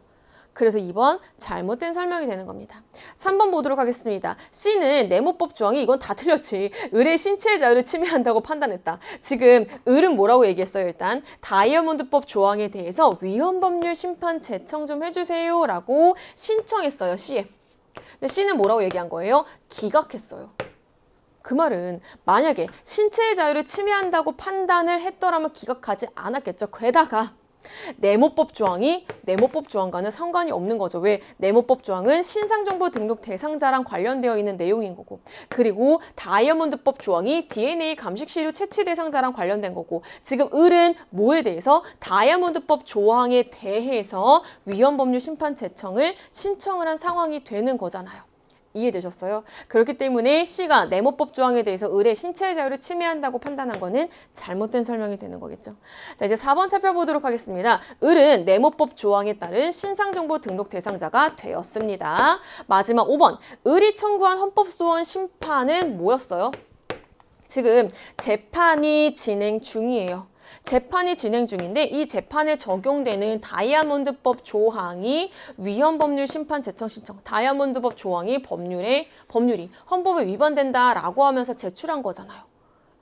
그래서 2번 잘못된 설명이 되는 겁니다. 3번 보도록 하겠습니다. C는 내무법 조항이 이건 다 틀렸지. 을의 신체의 자유를 침해한다고 판단했다. 지금 을은 뭐라고 얘기했어요? 일단 다이아몬드법 조항에 대해서 위헌법률 심판 제청 좀 해주세요 라고 신청했어요. C에. 근데 C는 뭐라고 얘기한 거예요? 기각했어요. 그 말은 만약에 신체의 자유를 침해한다고 판단을 했더라면 기각하지 않았겠죠. 게다가 내무법 조항이 내무법 조항과는 상관이 없는 거죠. 왜? 내무법 조항은 신상정보 등록 대상자랑 관련되어 있는 내용인 거고, 그리고 다이아몬드법 조항이 DNA 감식시료 채취 대상자랑 관련된 거고, 지금 을은 뭐에 대해서? 다이아몬드법 조항에 대해서 위헌법률 심판 제청을 신청을 한 상황이 되는 거잖아요. 이해되셨어요? 그렇기 때문에 C가 내무법 조항에 대해서 을의 신체의 자유를 침해한다고 판단한 거는 잘못된 설명이 되는 거겠죠. 자, 이제 4번 살펴보도록 하겠습니다. 을은 내무법 조항에 따른 신상정보 등록 대상자가 되었습니다. 마지막 5번. 을이 청구한 헌법소원 심판은 뭐였어요? 지금 재판이 진행 중이에요. 재판이 진행 중인데 이 재판에 적용되는 다이아몬드법 조항이 위헌법률 심판 제청 신청, 다이아몬드법 조항이 법률이 헌법에 위반된다라고 하면서 제출한 거잖아요.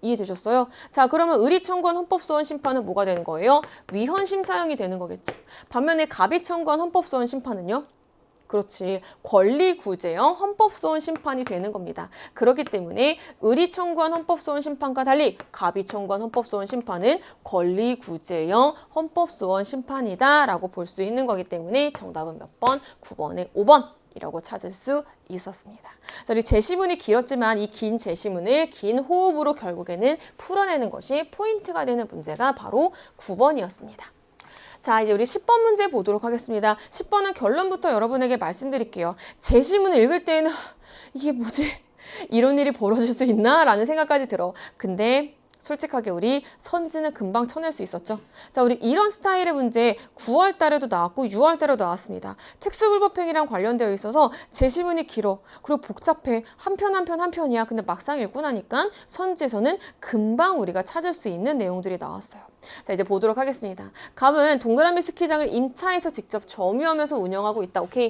이해되셨어요? 자, 그러면 을이 청구한 헌법소원 심판은 뭐가 되는 거예요? 위헌심 사형이 되는 거겠죠. 반면에 갑이 청구한 헌법소원 심판은요? 그렇지. 권리구제형 헌법소원 심판이 되는 겁니다. 그렇기 때문에 을이 청구한 헌법소원 심판과 달리 갑이 청구한 헌법소원 심판은 권리구제형 헌법소원 심판이다 라고 볼 수 있는 거기 때문에 정답은 몇 번? 9번에 5번 이라고 찾을 수 있었습니다. 자, 우리 제시문이 길었지만 이 긴 제시문을 긴 호흡으로 결국에는 풀어내는 것이 포인트가 되는 문제가 바로 9번이었습니다. 자, 이제 우리 10번 문제 보도록 하겠습니다. 10번은 결론부터 여러분에게 말씀드릴게요. 제시문을 읽을 때는 이게 뭐지? 이런 일이 벌어질 수 있나? 라는 생각까지 들어. 근데 솔직하게 우리 선지는 금방 쳐낼 수 있었죠. 자, 우리 이런 스타일의 문제 9월 달에도 나왔고 6월 달에도 나왔습니다. 특수불법행위랑 관련되어 있어서 제시문이 길어. 그리고 복잡해. 한 편 한 편 한 편이야. 근데 막상 읽고 나니까 선지에서는 금방 우리가 찾을 수 있는 내용들이 나왔어요. 자, 이제 보도록 하겠습니다. 갑은 동그라미 스키장을 임차해서 직접 점유하면서 운영하고 있다. 오케이.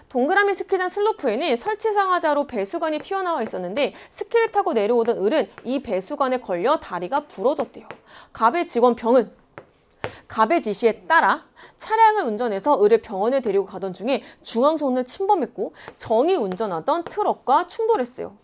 동그라미 스키장 슬로프에는 설치 상하자로 배수관이 튀어나와 있었는데 스키를 타고 내려오던 을은 이 배수관에 걸려 다리가 부러졌대요. 갑의 직원 병은 갑의 지시에 따라 차량을 운전해서 을을 병원에 데리고 가던 중에 중앙선을 침범했고 정이 운전하던 트럭과 충돌했어요.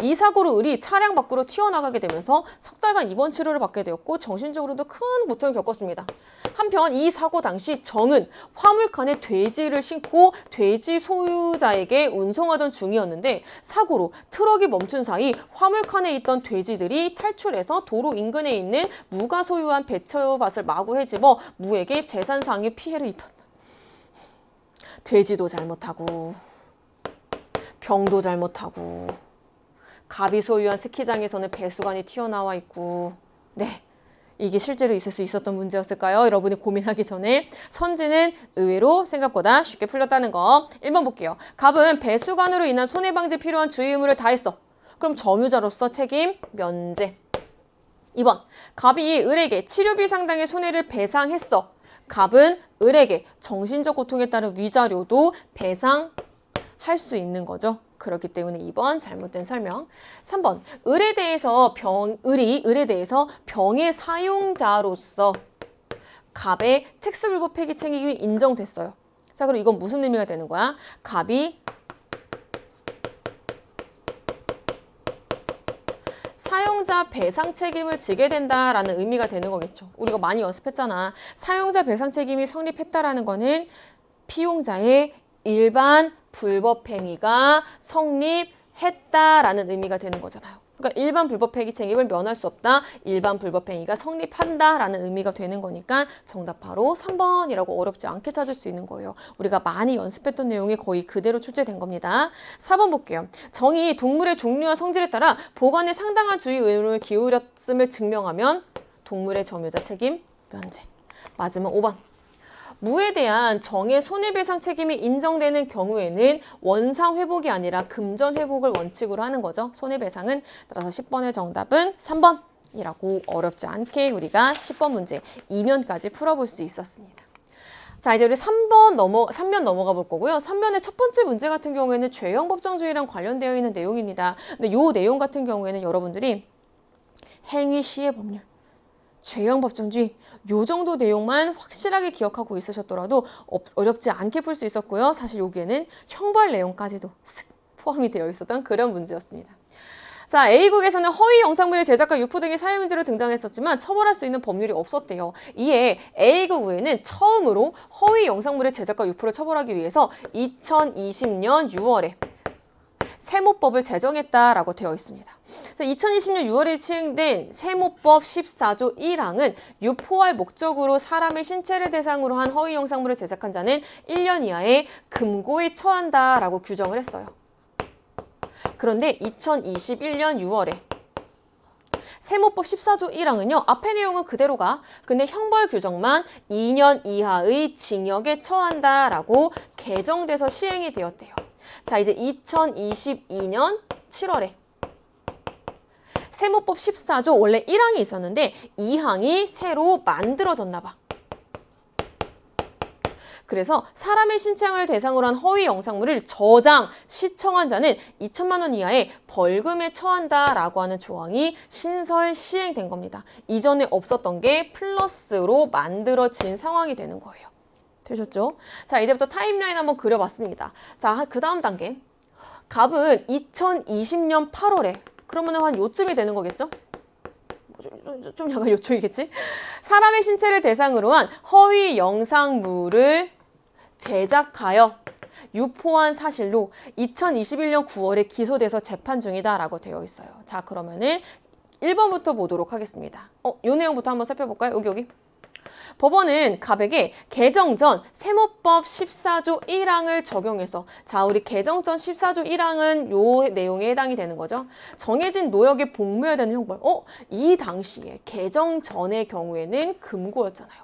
이 사고로 을이 차량 밖으로 튀어나가게 되면서 석 달간 입원 치료를 받게 되었고 정신적으로도 큰 고통을 겪었습니다. 한편 이 사고 당시 정은 화물칸에 돼지를 싣고 돼지 소유자에게 운송하던 중이었는데 사고로 트럭이 멈춘 사이 화물칸에 있던 돼지들이 탈출해서 도로 인근에 있는 무가 소유한 배처밭을 마구 헤집어 무에게 재산상의 피해를 입혔다. 돼지도 잘못하고 병도 잘못하고 갑이 소유한 스키장에서는 배수관이 튀어나와 있고, 네, 이게 실제로 있을 수 있었던 문제였을까요? 여러분이 고민하기 전에 선지는 의외로 생각보다 쉽게 풀렸다는 거. 1번 볼게요. 갑은 배수관으로 인한 손해방지 필요한 주의 의무를 다했어. 그럼 점유자로서 책임 면제. 2번, 갑이 을에게 치료비 상당의 손해를 배상했어. 갑은 을에게 정신적 고통에 따른 위자료도 배상할 수 있는 거죠. 그렇기 때문에 2번 잘못된 설명. 3번, 을이 을에 대해서 병의 사용자로서 갑의 특수불법 폐기 책임이 인정됐어요. 자, 그럼 이건 무슨 의미가 되는 거야? 갑이 사용자 배상 책임을 지게 된다라는 의미가 되는 거겠죠. 우리가 많이 연습했잖아. 사용자 배상 책임이 성립했다라는 거는 피용자의 일반 불법 행위가 성립했다라는 의미가 되는 거잖아요. 그러니까 일반 불법 행위 책임을 면할 수 없다. 일반 불법 행위가 성립한다라는 의미가 되는 거니까 정답 바로 3번이라고 어렵지 않게 찾을 수 있는 거예요. 우리가 많이 연습했던 내용이 거의 그대로 출제된 겁니다. 4번 볼게요. 정이 동물의 종류와 성질에 따라 보관에 상당한 주의 의무를 기울였음을 증명하면 동물의 점유자 책임 면제. 맞으면 5번. 무에 대한 정의 손해배상 책임이 인정되는 경우에는 원상 회복이 아니라 금전 회복을 원칙으로 하는 거죠. 손해배상은. 따라서 10번의 정답은 3번이라고 어렵지 않게 우리가 10번 문제 2면까지 풀어볼 수 있었습니다. 자, 이제 우리 3면 넘어가 볼 거고요. 3면의 첫 번째 문제 같은 경우에는 죄형 법정주의랑 관련되어 있는 내용입니다. 근데 이 내용 같은 경우에는 여러분들이 행위 시의 법률, 죄형 법정주의 요 정도 내용만 확실하게 기억하고 있으셨더라도 어렵지 않게 풀 수 있었고요. 사실 여기에는 형벌 내용까지도 포함이 되어 있었던 그런 문제였습니다. 자, A국에서는 허위 영상물의 제작과 유포 등의 사용인지로 등장했었지만 처벌할 수 있는 법률이 없었대요. 이에 A국 의회는 처음으로 허위 영상물의 제작과 유포를 처벌하기 위해서 2020년 6월에 세모법을 제정했다라고 되어 있습니다. 2020년 6월에 시행된 세모법 14조 1항은 유포할 목적으로 사람의 신체를 대상으로 한 허위 영상물을 제작한 자는 1년 이하의 금고에 처한다라고 규정을 했어요. 그런데 2021년 6월에 세모법 14조 1항은요. 앞의 내용은 그대로가 근데 형벌 규정만 2년 이하의 징역에 처한다라고 개정돼서 시행이 되었대요. 자, 이제 2022년 7월에 세모법 14조 원래 1항이 있었는데 2항이 새로 만들어졌나 봐. 그래서 사람의 신체를 대상으로 한 허위 영상물을 저장, 시청한 자는 2천만 원 이하의 벌금에 처한다라고 하는 조항이 신설 시행된 겁니다. 이전에 없었던 게 플러스로 만들어진 상황이 되는 거예요. 되셨죠? 자, 이제부터 타임라인 한번 그려봤습니다. 자, 그 다음 단계. 갑은 2020년 8월에 그러면 한 요쯤이 되는 거겠죠? 좀 약간 요쪽이겠지? 사람의 신체를 대상으로 한 허위 영상물을 제작하여 유포한 사실로 2021년 9월에 기소돼서 재판 중이다라고 되어 있어요. 자, 그러면은 1번부터 보도록 하겠습니다. 요 내용부터 한번 살펴볼까요? 여기. 법원은 갑에게 개정 전 세무법 14조 1항을 적용해서, 자, 우리 개정 전 14조 1항은 요 내용에 해당이 되는 거죠. 정해진 노역에 복무해야 되는 형벌. 이 당시에 개정 전의 경우에는 금고였잖아요.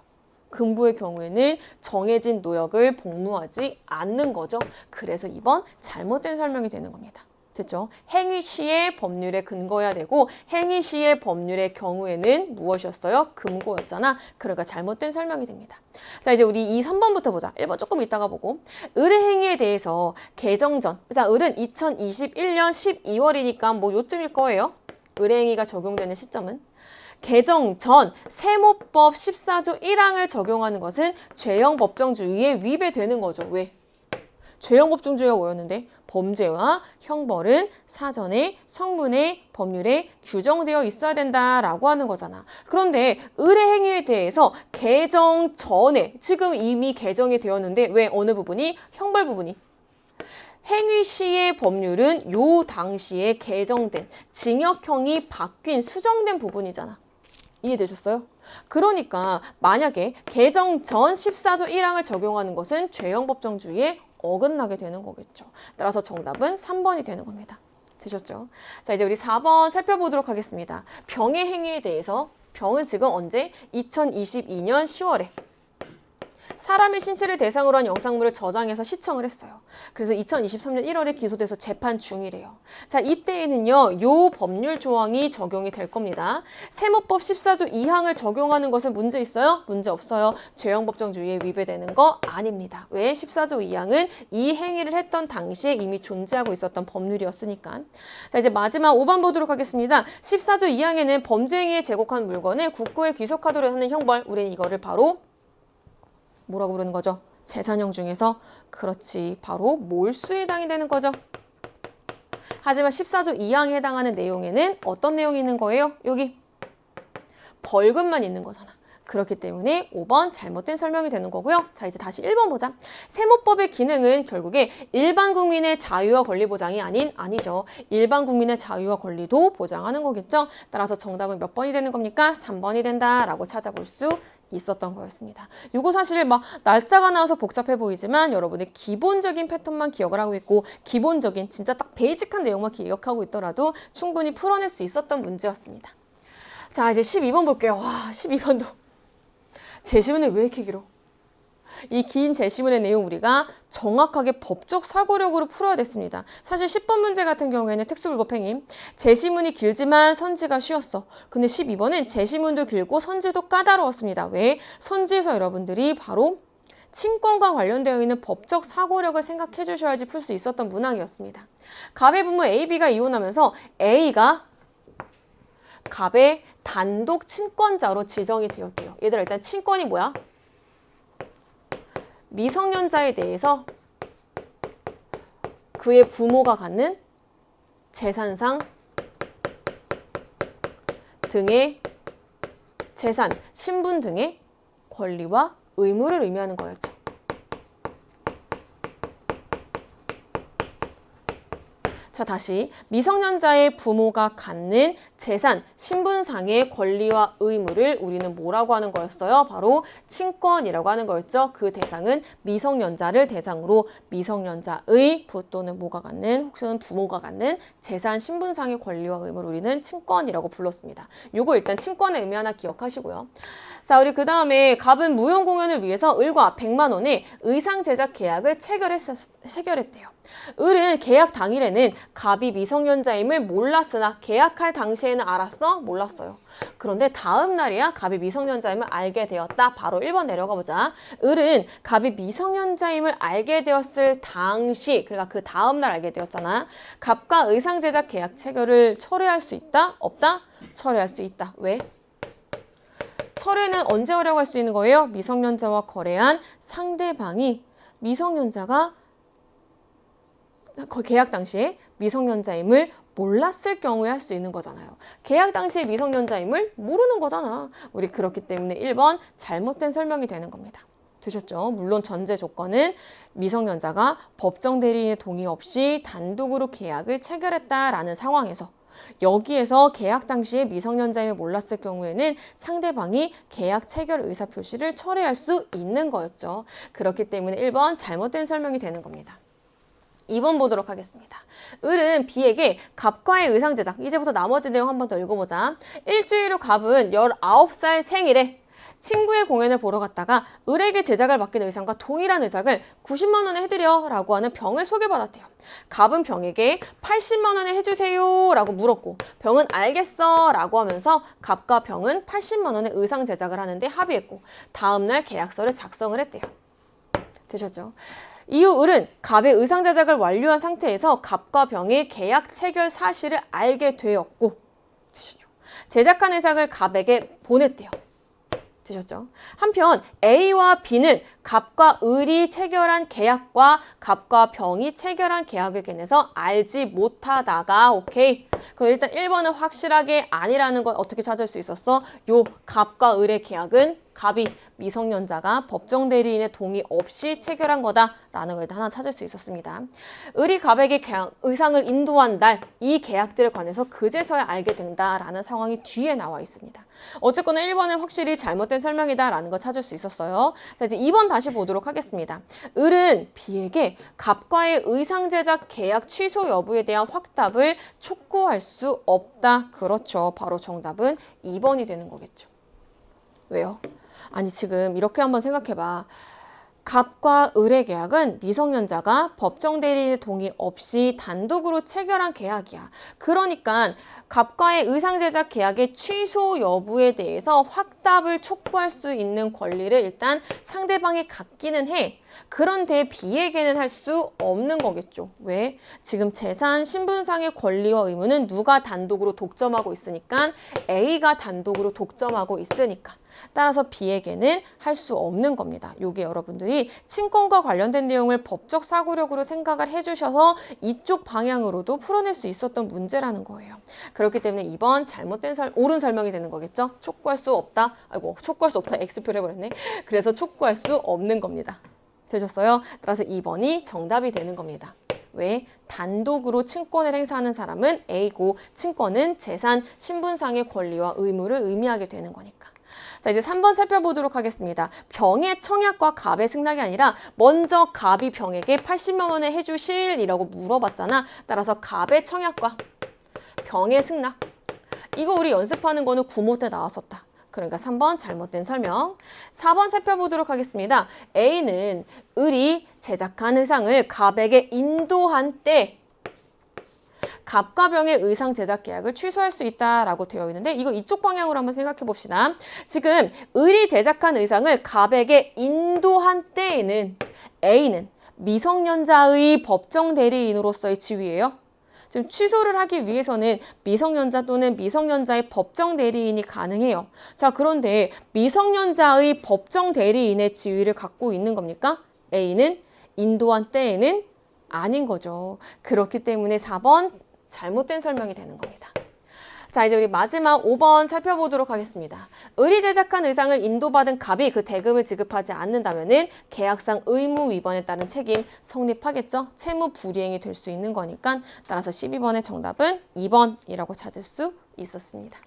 금고의 경우에는 정해진 노역을 복무하지 않는 거죠. 그래서 2번 잘못된 설명이 되는 겁니다. 됐죠? 행위 시의 법률에 근거해야 되고 행위 시의 법률의 경우에는 무엇이었어요? 금고였잖아. 그러니까 잘못된 설명이 됩니다. 자, 이제 우리 3번부터 보자. 1번 조금 이따가 보고. 을의 행위에 대해서 개정 전. 자, 을은 2021년 12월이니까 뭐 요쯤일 거예요. 을의 행위가 적용되는 시점은. 개정 전 세무법 14조 1항을 적용하는 것은 죄형 법정주의에 위배되는 거죠. 왜? 죄형 법정주의가 뭐였는데? 범죄와 형벌은 사전에 성문의 법률에 규정되어 있어야 된다라고 하는 거잖아. 그런데 을의 행위에 대해서 개정 전에 지금 이미 개정이 되었는데 왜 어느 부분이? 형벌 부분이. 행위 시의 법률은 요 당시에 개정된 징역형이 바뀐 수정된 부분이잖아. 이해되셨어요? 그러니까 만약에 개정 전 14조 1항을 적용하는 것은 죄형 법정주의에 어긋나게 되는 거겠죠. 따라서 정답은 3번이 되는 겁니다. 되셨죠? 자, 이제 우리 4번 살펴보도록 하겠습니다. 병의 행위에 대해서. 병은 지금 언제? 2022년 10월에 사람의 신체를 대상으로 한 영상물을 저장해서 시청을 했어요. 그래서 2023년 1월에 기소돼서 재판 중이래요. 자, 이때에는요, 요 법률 조항이 적용이 될 겁니다. 세무법 14조 2항을 적용하는 것은 문제 있어요? 문제 없어요. 죄형 법정주의에 위배되는 거 아닙니다. 왜? 14조 2항은 이 행위를 했던 당시에 이미 존재하고 있었던 법률이었으니까. 자, 이제 마지막 5번 보도록 하겠습니다. 14조 2항에는 범죄 행위에 제공한 물건을 국고에 귀속하도록 하는 형벌, 우리는 이거를 바로 뭐라고 부르는 거죠? 재산형 중에서. 그렇지, 바로 몰수에 해당이 되는 거죠. 하지만 14조 2항에 해당하는 내용에는 어떤 내용이 있는 거예요? 여기 벌금만 있는 거잖아. 그렇기 때문에 5번 잘못된 설명이 되는 거고요. 자, 이제 다시 1번 보자. 세무법의 기능은 결국에 일반 국민의 자유와 권리 보장이 아니죠. 일반 국민의 자유와 권리도 보장하는 거겠죠. 따라서 정답은 몇 번이 되는 겁니까? 3번이 된다라고 찾아볼 수 있었던 거였습니다. 이거 사실 막 날짜가 나와서 복잡해 보이지만 여러분의 기본적인 패턴만 기억을 하고 있고 기본적인 진짜 딱 베이직한 내용만 기억하고 있더라도 충분히 풀어낼 수 있었던 문제였습니다. 자, 이제 12번 볼게요. 와, 12번도 제시문이 왜 이렇게 길어? 이 긴 제시문의 내용 우리가 정확하게 법적 사고력으로 풀어야 됐습니다. 사실 10번 문제 같은 경우에는 특수불법행위. 제시문이 길지만 선지가 쉬웠어. 근데 12번은 제시문도 길고 선지도 까다로웠습니다. 왜? 선지에서 여러분들이 바로 친권과 관련되어 있는 법적 사고력을 생각해 주셔야지 풀 수 있었던 문항이었습니다. 갑의 부모 A, B가 이혼하면서 A가 갑의 단독 친권자로 지정이 되었대요. 얘들아, 일단 친권이 뭐야? 미성년자에 대해서 그의 부모가 갖는 재산상 등의 재산, 신분 등의 권리와 의무를 의미하는 거였죠. 자, 다시 미성년자의 부모가 갖는 재산, 신분상의 권리와 의무를 우리는 뭐라고 하는 거였어요? 바로 친권이라고 하는 거였죠. 그 대상은 미성년자를 대상으로 미성년자의 부 또는 모가 갖는 혹은 부모가 갖는 재산, 신분상의 권리와 의무를 우리는 친권이라고 불렀습니다. 요거 일단 친권의 의미 하나 기억하시고요. 자, 우리 그 다음에 갑은 무용 공연을 위해서 을과 100만 원의 의상 제작 계약을 체결했대요. 을은 계약 당일에는 갑이 미성년자임을 몰랐으나 계약할 당시에는 알았어? 몰랐어요. 그런데 다음 날이야 갑이 미성년자임을 알게 되었다. 바로 1번 내려가 보자. 을은 갑이 미성년자임을 알게 되었을 당시, 그러니까 그 다음 날 알게 되었잖아. 갑과 의상 제작 계약 체결을 철회할 수 있다? 없다? 철회할 수 있다. 왜? 철회는 언제 하려고 할 수 있는 거예요? 미성년자와 거래한 상대방이 미성년자가 계약 당시에 미성년자임을 몰랐을 경우에 할 수 있는 거잖아요. 계약 당시에 미성년자임을 모르는 거잖아. 우리 그렇기 때문에 1번 잘못된 설명이 되는 겁니다. 되셨죠? 물론 전제 조건은 미성년자가 법정 대리인의 동의 없이 단독으로 계약을 체결했다라는 상황에서 여기에서 계약 당시에 미성년자임을 몰랐을 경우에는 상대방이 계약 체결 의사표시를 철회할 수 있는 거였죠. 그렇기 때문에 1번 잘못된 설명이 되는 겁니다. 2번 보도록 하겠습니다. 을은 B에게 갑과의 의상 제작, 이제부터 나머지 내용 한 번 더 읽어보자. 일주일 후 갑은 19살 생일에 친구의 공연을 보러 갔다가 을에게 제작을 맡긴 의상과 동일한 의상을 90만 원에 해드려 라고 하는 병을 소개받았대요. 갑은 병에게 80만 원에 해주세요 라고 물었고 병은 알겠어 라고 하면서 갑과 병은 80만 원의 의상 제작을 하는데 합의했고 다음날 계약서를 작성을 했대요. 되셨죠? 이후 을은 갑의 의상 제작을 완료한 상태에서 갑과 병의 계약 체결 사실을 알게 되었고 되셨죠? 제작한 의상을 갑에게 보냈대요. 되셨죠? 한편 A와 B는 갑과 을이 체결한 계약과 갑과 병이 체결한 계약을 걔네서 알지 못하다가 오케이. 그럼 일단 1번은 확실하게 아니라는 건 어떻게 찾을 수 있었어? 요 갑과 을의 계약은 갑이 미성년자가 법정 대리인의 동의 없이 체결한 거다라는 걸 일단 하나 찾을 수 있었습니다. 을이 갑에게 의상을 인도한 날 이 계약들에 관해서 그제서야 알게 된다라는 상황이 뒤에 나와 있습니다. 어쨌거나 1번은 확실히 잘못된 설명이다라는 걸 찾을 수 있었어요. 자, 이제 2번 다시 보도록 하겠습니다. 을은 B에게 갑과의 의상 제작 계약 취소 여부에 대한 확답을 촉구할 수 없다. 그렇죠. 바로 정답은 2번이 되는 거겠죠. 왜요? 아니 지금 이렇게 한번 생각해봐. 갑과 을의 계약은 미성년자가 법정 대리인의 동의 없이 단독으로 체결한 계약이야. 그러니까 갑과의 의상 제작 계약의 취소 여부에 대해서 확답을 촉구할 수 있는 권리를 일단 상대방이 갖기는 해. 그런데 B에게는 할 수 없는 거겠죠. 왜? 지금 재산 신분상의 권리와 의무는 누가 단독으로 독점하고 있으니까 A가 단독으로 독점하고 있으니까. 따라서 B에게는 할 수 없는 겁니다. 이게 여러분들이 친권과 관련된 내용을 법적 사고력으로 생각을 해주셔서 이쪽 방향으로도 풀어낼 수 있었던 문제라는 거예요. 그렇기 때문에 2번 잘못된 옳은 설명이 되는 거겠죠. 촉구할 수 없다. 아이고, 촉구할 수 없다. X표를 해버렸네. 그래서 촉구할 수 없는 겁니다. 되셨어요? 따라서 2번이 정답이 되는 겁니다. 왜? 단독으로 친권을 행사하는 사람은 A고 친권은 재산, 신분상의 권리와 의무를 의미하게 되는 거니까. 자, 이제 3번 살펴보도록 하겠습니다. 병의 청약과 갑의 승낙이 아니라 먼저 갑이 병에게 80만 원에 해주실이라고 물어봤잖아. 따라서 갑의 청약과 병의 승낙. 이거 우리 연습하는 거는 구모 때 나왔었다. 그러니까 3번 잘못된 설명. 4번 살펴보도록 하겠습니다. A는 을이 제작한 의상을 갑에게 인도한 때 갑과 병의 의상 제작 계약을 취소할 수 있다라고 되어 있는데 이거 이쪽 방향으로 한번 생각해 봅시다. 지금 을이 제작한 의상을 갑에게 인도한 때에는 A는 미성년자의 법정 대리인으로서의 지위예요. 지금 취소를 하기 위해서는 미성년자 또는 미성년자의 법정 대리인이 가능해요. 자, 그런데 미성년자의 법정 대리인의 지위를 갖고 있는 겁니까? A는 인도한 때에는 아닌 거죠. 그렇기 때문에 4번 잘못된 설명이 되는 겁니다. 자, 이제 우리 마지막 5번 살펴보도록 하겠습니다. 을이 제작한 의상을 인도받은 갑이 그 대금을 지급하지 않는다면은 계약상 의무 위반에 따른 책임 성립하겠죠? 채무 불이행이 될 수 있는 거니까 따라서 12번의 정답은 2번이라고 찾을 수 있었습니다.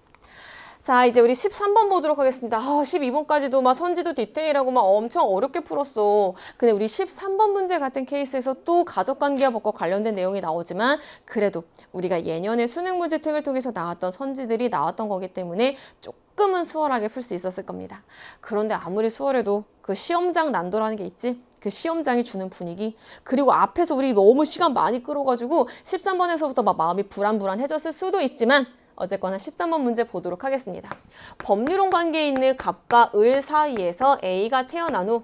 자, 이제 우리 13번 보도록 하겠습니다. 12번까지도 막 선지도 디테일하고 막 엄청 어렵게 풀었어. 근데 우리 13번 문제 같은 케이스에서 또 가족관계와 법과 관련된 내용이 나오지만 그래도 우리가 예년에 수능 문제 등을 통해서 나왔던 선지들이 나왔던 거기 때문에 조금은 수월하게 풀 수 있었을 겁니다. 그런데 아무리 수월해도 그 시험장 난도라는 게 있지? 그 시험장이 주는 분위기 그리고 앞에서 우리 너무 시간 많이 끌어가지고 13번에서부터 막 마음이 불안불안해졌을 수도 있지만 어쨌거나 13번 문제 보도록 하겠습니다. 법률혼 관계에 있는 갑과 을 사이에서 A가 태어난 후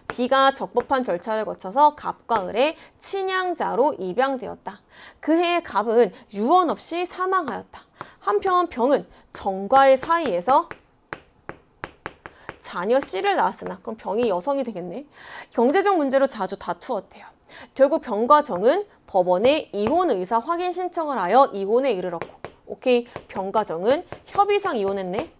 B가 적법한 절차를 거쳐서 갑과 을의 친양자로 입양되었다. 그해 갑은 유언 없이 사망하였다. 한편 병은 정과의 사이에서 자녀 C를 낳았으나 그럼 병이 여성이 되겠네. 경제적 문제로 자주 다투었대요. 결국 병과 정은 법원에 이혼 의사 확인 신청을 하여 이혼에 이르렀고 오케이, 병과 정은 협의상 이혼했네.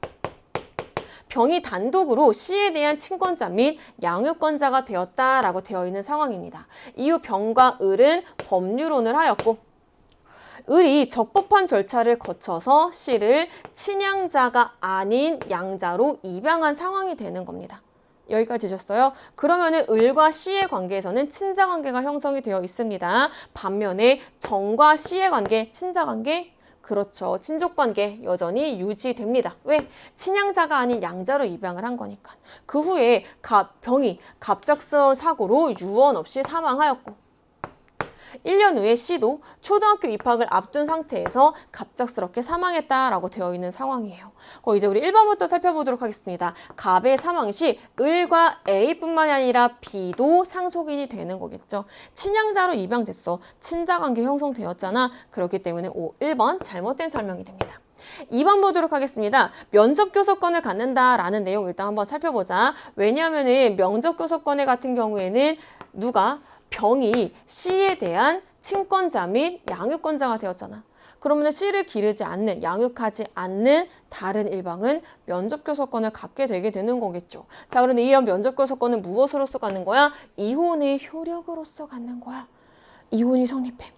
병이 단독으로 C에 대한 친권자 및 양육권자가 되었다라고 되어 있는 상황입니다. 이후 병과 을은 법률혼을 하였고 을이 적법한 절차를 거쳐서 C를 친양자가 아닌 양자로 입양한 상황이 되는 겁니다. 여기까지 되셨어요? 그러면은 을과 C의 관계에서는 친자 관계가 형성이 되어 있습니다. 반면에 정과 C의 관계, 친자 관계, 그렇죠. 친족 관계 여전히 유지됩니다. 왜? 친양자가 아닌 양자로 입양을 한 거니까. 그 후에 병이 갑작스러운 사고로 유언 없이 사망하였고 1년 후에 C도 초등학교 입학을 앞둔 상태에서 갑작스럽게 사망했다라고 되어 있는 상황이에요. 이제 우리 1번부터 살펴보도록 하겠습니다. 갑의 사망 시 을과 A뿐만이 아니라 B도 상속인이 되는 거겠죠. 친양자로 입양됐어. 친자관계 형성되었잖아. 그렇기 때문에 1번 잘못된 설명이 됩니다. 2번 보도록 하겠습니다. 면접교섭권을 갖는다라는 내용 일단 한번 살펴보자. 왜냐하면 면접교섭권 같은 경우에는 병이 C에 대한 친권자 및 양육권자가 되었잖아. 그러면 C를 기르지 않는, 양육하지 않는 다른 일방은 면접교섭권을 갖게 되게 되는 거겠죠. 자, 그런데 이런 면접교섭권은 무엇으로서 갖는 거야? 이혼의 효력으로서 갖는 거야. 이혼이 성립해.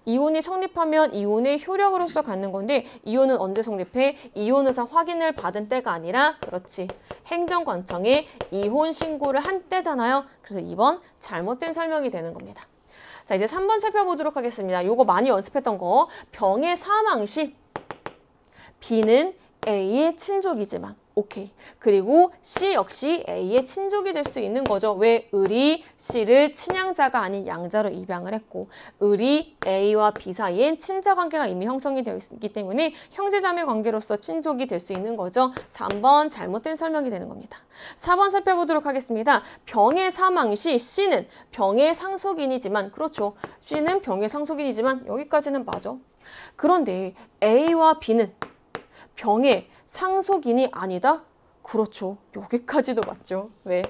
이혼이 성립하면 이혼의 효력으로서 갖는 건데 이혼은 언제 성립해? 이혼 의사 확인을 받은 때가 아니라 그렇지. 행정관청에 이혼 신고를 한 때잖아요. 그래서 2번 잘못된 설명이 되는 겁니다. 자, 이제 3번 살펴보도록 하겠습니다. 요거 많이 연습했던 거. 병의 사망 시 B는 A의 친족이지만 오케이. 그리고 C 역시 A의 친족이 될 수 있는 거죠. 왜? 을이 C를 친양자가 아닌 양자로 입양을 했고 을이 A와 B 사이엔 친자 관계가 이미 형성이 되어 있기 때문에 형제자매 관계로서 친족이 될 수 있는 거죠. 3번 잘못된 설명이 되는 겁니다. 4번 살펴보도록 하겠습니다. 병의 사망 시 C는 병의 상속인이지만 그렇죠. C는 병의 상속인이지만 여기까지는 맞아. 그런데 A와 B는 병의 상속인이 아니다? 그렇죠. 여기까지도 맞죠. 왜?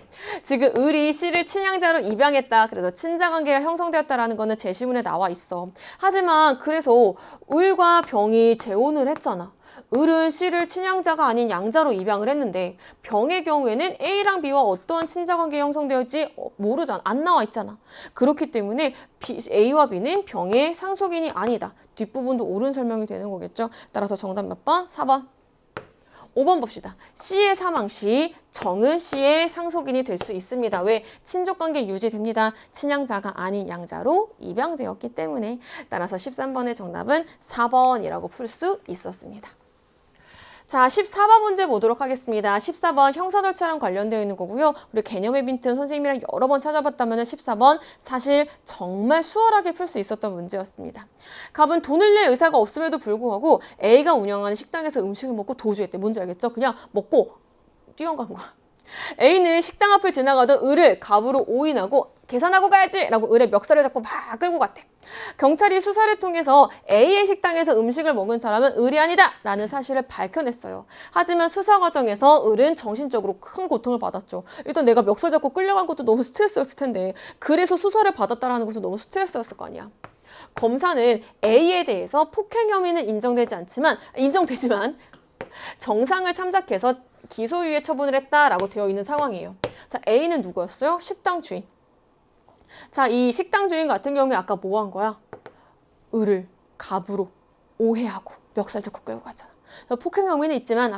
지금 을이 C를 친양자로 입양했다. 그래서 친자관계가 형성되었다라는 거는 제시문에 나와 있어. 하지만 그래서 을과 병이 재혼을 했잖아. 을은 C를 친양자가 아닌 양자로 입양을 했는데 병의 경우에는 A랑 B와 어떠한 친자관계 형성되었지 모르잖아. 안 나와 있잖아. 그렇기 때문에 A와 B는 병의 상속인이 아니다. 뒷부분도 옳은 설명이 되는 거겠죠. 따라서 정답 몇 번? 4번. 5번 봅시다. C의 사망 시 정은 C의 상속인이 될 수 있습니다. 왜? 친족관계 유지됩니다. 친양자가 아닌 양자로 입양되었기 때문에. 따라서 13번의 정답은 4번이라고 풀 수 있었습니다. 자, 14번 문제 보도록 하겠습니다. 14번 형사 절차랑 관련되어 있는 거고요. 우리 개념의 빈틈 선생님이랑 여러 번 찾아봤다면 14번 사실 정말 수월하게 풀 수 있었던 문제였습니다. 갑은 돈을 낼 의사가 없음에도 불구하고 A가 운영하는 식당에서 음식을 먹고 도주했대. 뭔지 알겠죠? 그냥 먹고 뛰어간 거야. A는 식당 앞을 지나가던 을을 갑으로 오인하고 계산하고 가야지! 라고 을의 멱살을 잡고 막 끌고 갔대. 경찰이 수사를 통해서 A의 식당에서 음식을 먹은 사람은 을이 아니다! 라는 사실을 밝혀냈어요. 하지만 수사 과정에서 을은 정신적으로 큰 고통을 받았죠. 일단 내가 멱살 잡고 끌려간 것도 너무 스트레스였을 텐데 그래서 수사를 받았다라는 것도 너무 스트레스였을 거 아니야. 검사는 A에 대해서 폭행 혐의는 인정되지만 정상을 참작해서 기소유예 처분을 했다라고 되어 있는 상황이에요. 자, A는 누구였어요? 식당 주인. 자, 이 식당 주인 같은 경우에 아까 뭐 한 거야? 을을 갑으로 오해하고 멱살 잡고 끌고 갔잖아. 그래서 폭행 혐의는 있지만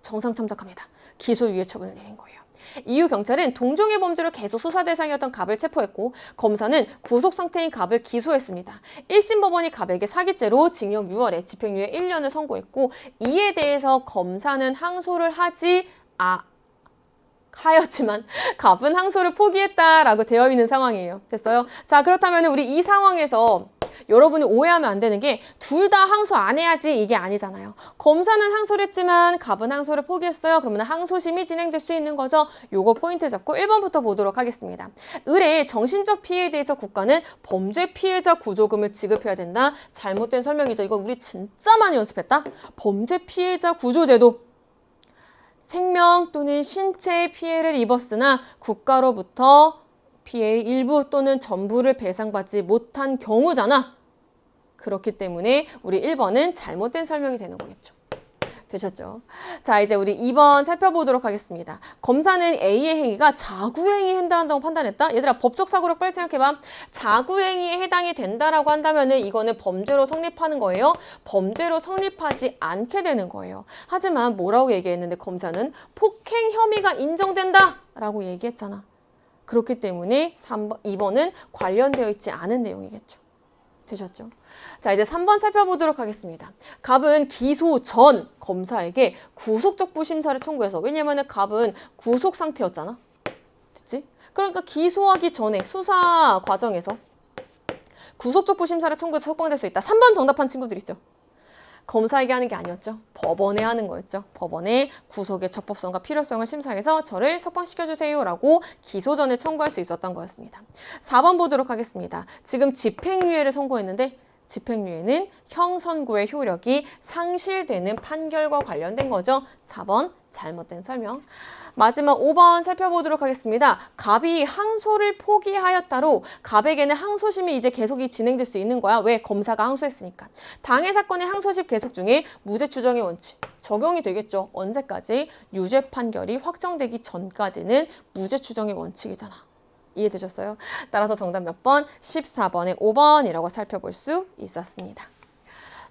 정상 참작합니다. 기소유예 처분을 내린 거예요. 이후 경찰은 동종의 범죄로 계속 수사 대상이었던 갑을 체포했고 검사는 구속 상태인 갑을 기소했습니다. 1심 법원이 갑에게 사기죄로 징역 6월에 집행유예 1년을 선고했고 이에 대해서 검사는 항소를 하였지만 갑은 항소를 포기했다라고 되어 있는 상황이에요. 됐어요? 자, 그렇다면 우리 이 상황에서 여러분이 오해하면 안 되는 게 둘 다 항소 안 해야지 이게 아니잖아요. 검사는 항소를 했지만 갑은 항소를 포기했어요. 그러면 항소심이 진행될 수 있는 거죠. 요거 포인트 잡고 1번부터 보도록 하겠습니다. 을의 정신적 피해에 대해서 국가는 범죄 피해자 구조금을 지급해야 된다. 잘못된 설명이죠. 이거 우리 진짜 많이 연습했다. 범죄 피해자 구조제도. 생명 또는 신체의 피해를 입었으나 국가로부터 피해의 일부 또는 전부를 배상받지 못한 경우잖아. 그렇기 때문에 우리 1번은 잘못된 설명이 되는 거겠죠. 되셨죠? 자, 이제 우리 2번 살펴보도록 하겠습니다. 검사는 A의 행위가 자구행위에 해당한다고 판단했다? 얘들아, 법적 사고력 빨리 생각해봐. 자구행위에 해당이 된다라고 한다면은 이거는 범죄로 성립하는 거예요. 범죄로 성립하지 않게 되는 거예요. 하지만 뭐라고 얘기했는데 검사는 폭행 혐의가 인정된다 라고 얘기했잖아. 그렇기 때문에 2번은 관련되어 있지 않은 내용이겠죠. 되셨죠? 자, 이제 3번 살펴보도록 하겠습니다. 갑은 기소 전 검사에게 구속적부 심사를 청구해서, 왜냐면은 갑은 구속 상태였잖아. 됐지? 그러니까 기소하기 전에 수사 과정에서 구속적부 심사를 청구해서 석방될 수 있다. 3번 정답한 친구들 있죠? 검사에게 하는 게 아니었죠. 법원에 하는 거였죠. 법원에 구속의 적법성과 필요성을 심사해서 저를 석방시켜주세요 라고 기소 전에 청구할 수 있었던 거였습니다. 4번 보도록 하겠습니다. 지금 집행유예를 선고했는데 집행유예는 형선고의 효력이 상실되는 판결과 관련된 거죠. 4번 잘못된 설명. 마지막 5번 살펴보도록 하겠습니다. 갑이 항소를 포기하였다로 갑에게는 항소심이 이제 계속이 진행될 수 있는 거야. 왜? 검사가 항소했으니까. 당해 사건의 항소심 계속 중에 무죄 추정의 원칙 적용이 되겠죠. 언제까지? 유죄 판결이 확정되기 전까지는 무죄 추정의 원칙이잖아. 이해되셨어요? 따라서 정답 몇 번? 14번에 5번이라고 살펴볼 수 있었습니다.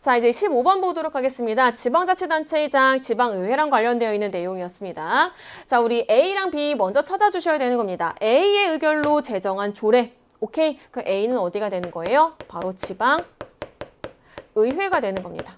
자, 이제 15번 보도록 하겠습니다. 지방자치단체장, 지방의회랑 관련되어 있는 내용이었습니다. 자, 우리 A랑 B 먼저 찾아주셔야 되는 겁니다. A의 의결로 제정한 조례. 오케이? 그 A는 어디가 되는 거예요? 바로 지방의회가 되는 겁니다.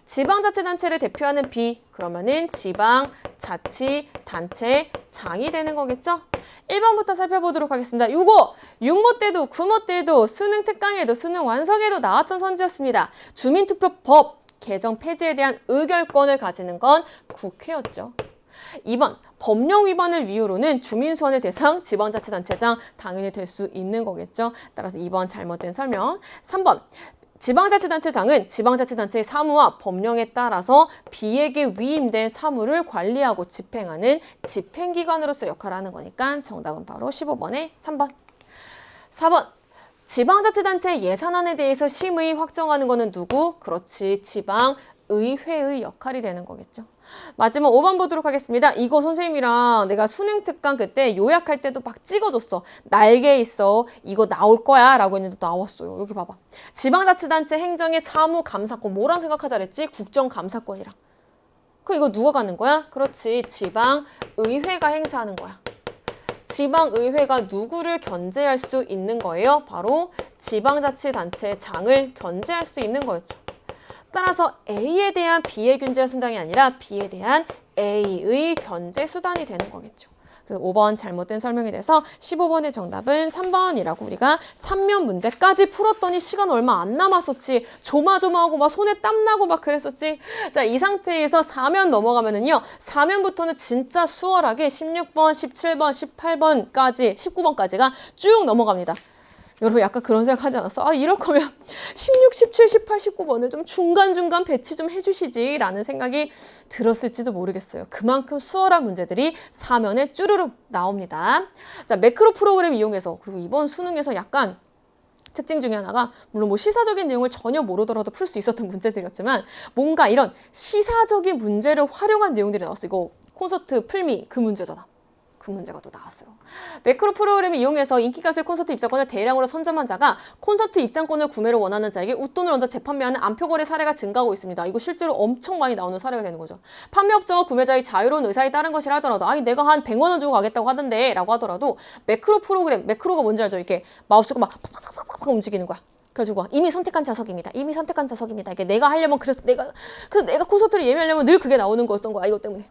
지방자치단체를 대표하는 B, 그러면은 지방자치단체장이 되는 거겠죠? 1번부터 살펴보도록 하겠습니다. 요거 6모 때도 9모 때도 수능 특강에도 수능 완성에도 나왔던 선지였습니다. 주민투표법 개정 폐지에 대한 의결권을 가지는 건 국회였죠. 2번 법령 위반을 이유로는 주민소환의 대상 지방자치단체장 당연히 될 수 있는 거겠죠. 따라서 2번 잘못된 설명. 3번 지방자치단체장은 지방자치단체의 사무와 법령에 따라서 B에게 위임된 사무를 관리하고 집행하는 집행기관으로서 역할을 하는 거니까 정답은 바로 15번의 3번. 4번 지방자치단체 예산안에 대해서 심의 확정하는 거는 누구? 그렇지, 지방의회의 역할이 되는 거겠죠. 마지막 5번 보도록 하겠습니다. 이거 선생님이랑 내가 수능 특강 그때 요약할 때도 막 찍어줬어. 날개 있어. 이거 나올 거야 라고 했는데 나왔어요. 여기 봐봐. 지방자치단체 행정의 사무감사권. 뭐랑 생각하자 그랬지? 국정감사권이랑. 그럼 이거 누가 가는 거야? 그렇지. 지방의회가 행사하는 거야. 지방의회가 누구를 견제할 수 있는 거예요? 바로 지방자치단체장을 견제할 수 있는 거였죠. 따라서 A에 대한 B의 견제 수단이 아니라 B에 대한 A의 견제 수단이 되는 거겠죠. 그래서 5번 잘못된 설명이 돼서 15번의 정답은 3번이라고 우리가 3면 문제까지 풀었더니 시간 얼마 안 남았었지. 조마조마하고 막 손에 땀 나고 막 그랬었지. 자, 이 상태에서 4면 넘어가면은요. 4면부터는 진짜 수월하게 16번, 17번, 18번까지, 19번까지가 쭉 넘어갑니다. 여러분 약간 그런 생각 하지 않았어? 아, 이럴 거면 16, 17, 18, 19번을 좀 중간중간 배치 좀 해주시지 라는 생각이 들었을지도 모르겠어요. 그만큼 수월한 문제들이 4면에 쭈루룩 나옵니다. 자, 매크로 프로그램 이용해서, 그리고 이번 수능에서 약간 특징 중에 하나가, 물론 뭐 시사적인 내용을 전혀 모르더라도 풀 수 있었던 문제들이었지만 뭔가 이런 시사적인 문제를 활용한 내용들이 나왔어. 이거 콘서트 풀미 그 문제잖아. 그 문제가 또 나왔어요. 매크로 프로그램을 이용해서 인기가수의 콘서트 입장권을 대량으로 선점한 자가 콘서트 입장권을 구매를 원하는 자에게 웃돈을 얹어 재판매하는 암표거래 사례가 증가하고 있습니다. 이거 실제로 엄청 많이 나오는 사례가 되는 거죠. 판매업자와 구매자의 자유로운 의사에 따른 것이라 하더라도, 아니 내가 한 100만 원 주고 가겠다고 하던데 라고 하더라도 매크로 프로그램, 매크로가 뭔지 알죠? 이렇게 마우스가 막 팍팍팍팍 움직이는 거야. 그래가지고 이미 선택한 좌석입니다. 이미 선택한 좌석입니다. 이게 내가 하려면 그래서 내가 콘서트를 예매하려면 늘 그게 나오는 거였던 거야. 이것 때문에.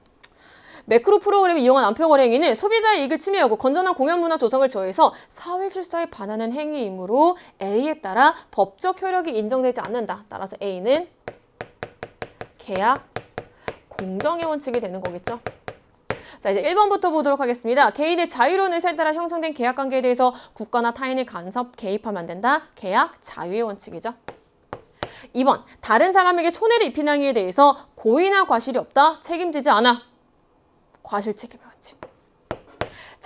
매크로 프로그램을 이용한 암표거래 행위는 소비자의 이익을 침해하고 건전한 공연 문화 조성을 저해서 사회 질서에 반하는 행위이므로 A에 따라 법적 효력이 인정되지 않는다. 따라서 A는 계약 공정의 원칙이 되는 거겠죠. 자, 이제 1번부터 보도록 하겠습니다. 개인의 자유로운 의사에 따라 형성된 계약관계에 대해서 국가나 타인의 간섭, 개입하면 안 된다. 계약 자유의 원칙이죠. 2번, 다른 사람에게 손해를 입힌 행위에 대해서 고의나 과실이 없다. 책임지지 않아. 과실 책임의 원칙.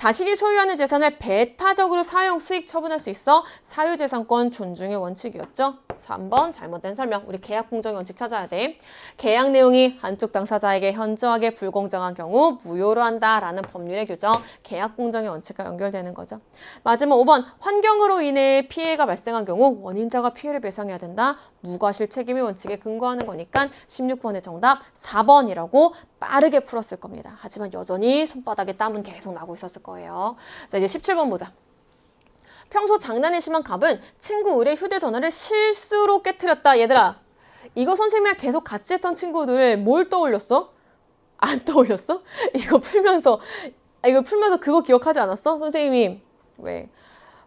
자신이 소유하는 재산을 배타적으로 사용, 수익 처분할 수 있어 사유재산권 존중의 원칙이었죠. 3번 잘못된 설명. 우리 계약 공정의 원칙 찾아야 돼. 계약 내용이 한쪽 당사자에게 현저하게 불공정한 경우 무효로 한다라는 법률의 규정. 계약 공정의 원칙과 연결되는 거죠. 마지막 5번 환경으로 인해 피해가 발생한 경우 원인자가 피해를 배상해야 된다. 무과실 책임의 원칙에 근거하는 거니까 16번의 정답 4번이라고 빠르게 풀었을 겁니다. 하지만 여전히 손바닥에 땀은 계속 나고 있었을 거예요. 자, 이제 17번 보자. 평소 장난이 심한 갑은 친구 을의 휴대전화를 실수로 깨트렸다. 얘들아, 이거 선생님이랑 계속 같이 했던 친구들 뭘 떠올렸어? 안 떠올렸어? 이거 풀면서 그거 기억하지 않았어? 선생님이 왜?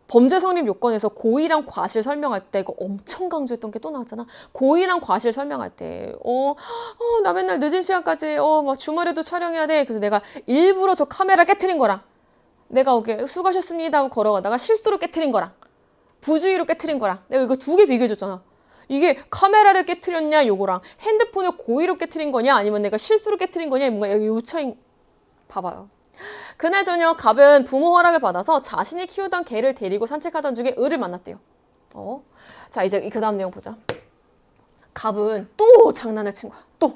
범죄 성립 요건에서 고의랑 과실 설명할 때 이거 엄청 강조했던 게 또 나왔잖아. 고의랑 과실 설명할 때 나 맨날 늦은 시간까지 막 주말에도 촬영해야 돼. 그래서 내가 일부러 저 카메라 깨트린 거랑 내가 오게 수고하셨습니다 하고 걸어가다가 실수로 깨트린 거랑 부주의로 깨트린 거랑 내가 이거 두 개 비교해줬잖아. 이게 카메라를 깨트렸냐 요거랑 핸드폰을 고의로 깨트린 거냐 아니면 내가 실수로 깨트린 거냐 뭔가 여기 요 차이 봐봐요. 그날 저녁 갑은 부모 허락을 받아서 자신이 키우던 개를 데리고 산책하던 중에 을을 만났대요. 자, 이제 그 다음 내용 보자. 갑은 또 장난을 친 거야. 또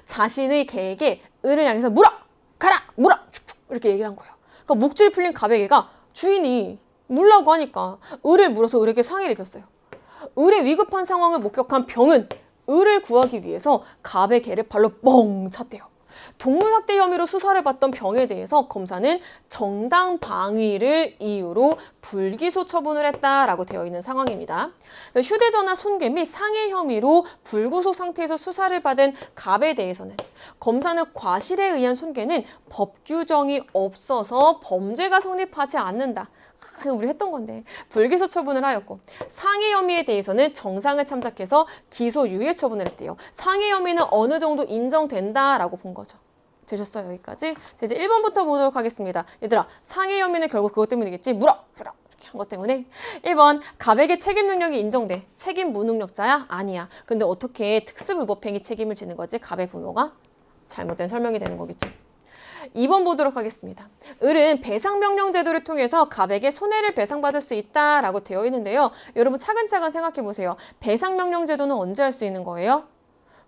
자신의 개에게 을을 향해서 물어! 가라! 물어! 축축! 이렇게 얘기를 한 거예요. 그러니까 목줄이 풀린 갑의 개가 주인이 물라고 하니까 을을 물어서 을에게 상의를 입혔어요. 을의 위급한 상황을 목격한 병은 을을 구하기 위해서 갑의 개를 발로 뻥 찼대요. 동물학대 혐의로 수사를 받던 병에 대해서 검사는 정당방위를 이유로 불기소 처분을 했다라고 되어 있는 상황입니다. 휴대전화 손괴 및 상해 혐의로 불구속 상태에서 수사를 받은 갑에 대해서는 검사는 과실에 의한 손괴는 법 규정이 없어서 범죄가 성립하지 않는다. 우리 했던 건데 불기소 처분을 하였고 상해 혐의에 대해서는 정상을 참작해서 기소 유예 처분을 했대요. 상해 혐의는 어느 정도 인정된다라고 본 거죠. 되셨어요? 여기까지? 자, 이제 1번부터 보도록 하겠습니다. 얘들아, 상해 혐의는 결국 그것 때문이겠지? 물어! 이렇게 한 것 때문에 1번, 갑에게 책임 능력이 인정돼. 책임 무능력자야? 아니야. 근데 어떻게 특수불법행위 책임을 지는 거지? 갑의 부모가? 잘못된 설명이 되는 거겠죠. 2번 보도록 하겠습니다. 을은 배상명령 제도를 통해서 갑에게 손해를 배상받을 수 있다라고 되어 있는데요. 여러분 차근차근 생각해 보세요. 배상명령 제도는 언제 할 수 있는 거예요?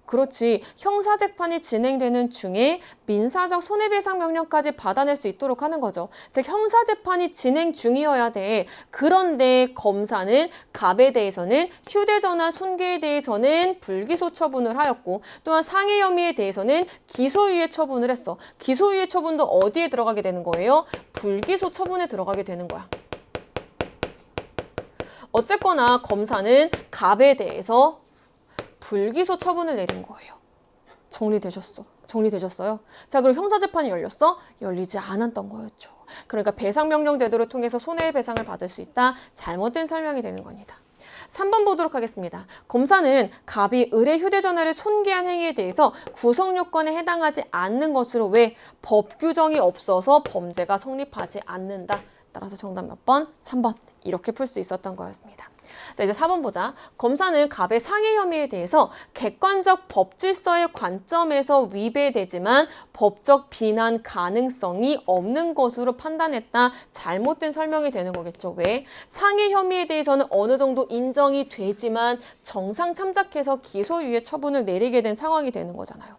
그렇지. 형사재판이 진행되는 중에 민사적 손해배상 명령까지 받아낼 수 있도록 하는 거죠. 즉 형사재판이 진행 중이어야 돼. 그런데 검사는 갑에 대해서는 휴대전화 손괴에 대해서는 불기소 처분을 하였고 또한 상해 혐의에 대해서는 기소유예 처분을 했어. 기소유예 처분도 어디에 들어가게 되는 거예요? 불기소 처분에 들어가게 되는 거야. 어쨌거나 검사는 갑에 대해서 불기소 처분을 내린 거예요. 정리되셨어요? 자, 그럼 형사재판이 열렸어? 열리지 않았던 거였죠. 그러니까 배상명령 제도를 통해서 손해배상을 받을 수 있다. 잘못된 설명이 되는 겁니다. 3번 보도록 하겠습니다. 검사는 갑이 을의 휴대전화를 손괴한 행위에 대해서 구성요건에 해당하지 않는 것으로 왜? 법 규정이 없어서 범죄가 성립하지 않는다. 따라서 정답 몇 번? 3번. 이렇게 풀 수 있었던 거였습니다. 자, 이제 4번 보자. 검사는 갑의 상해 혐의에 대해서 객관적 법 질서의 관점에서 위배되지만 법적 비난 가능성이 없는 것으로 판단했다. 잘못된 설명이 되는 거겠죠. 왜? 상해 혐의에 대해서는 어느 정도 인정이 되지만 정상 참작해서 기소유예 처분을 내리게 된 상황이 되는 거잖아요.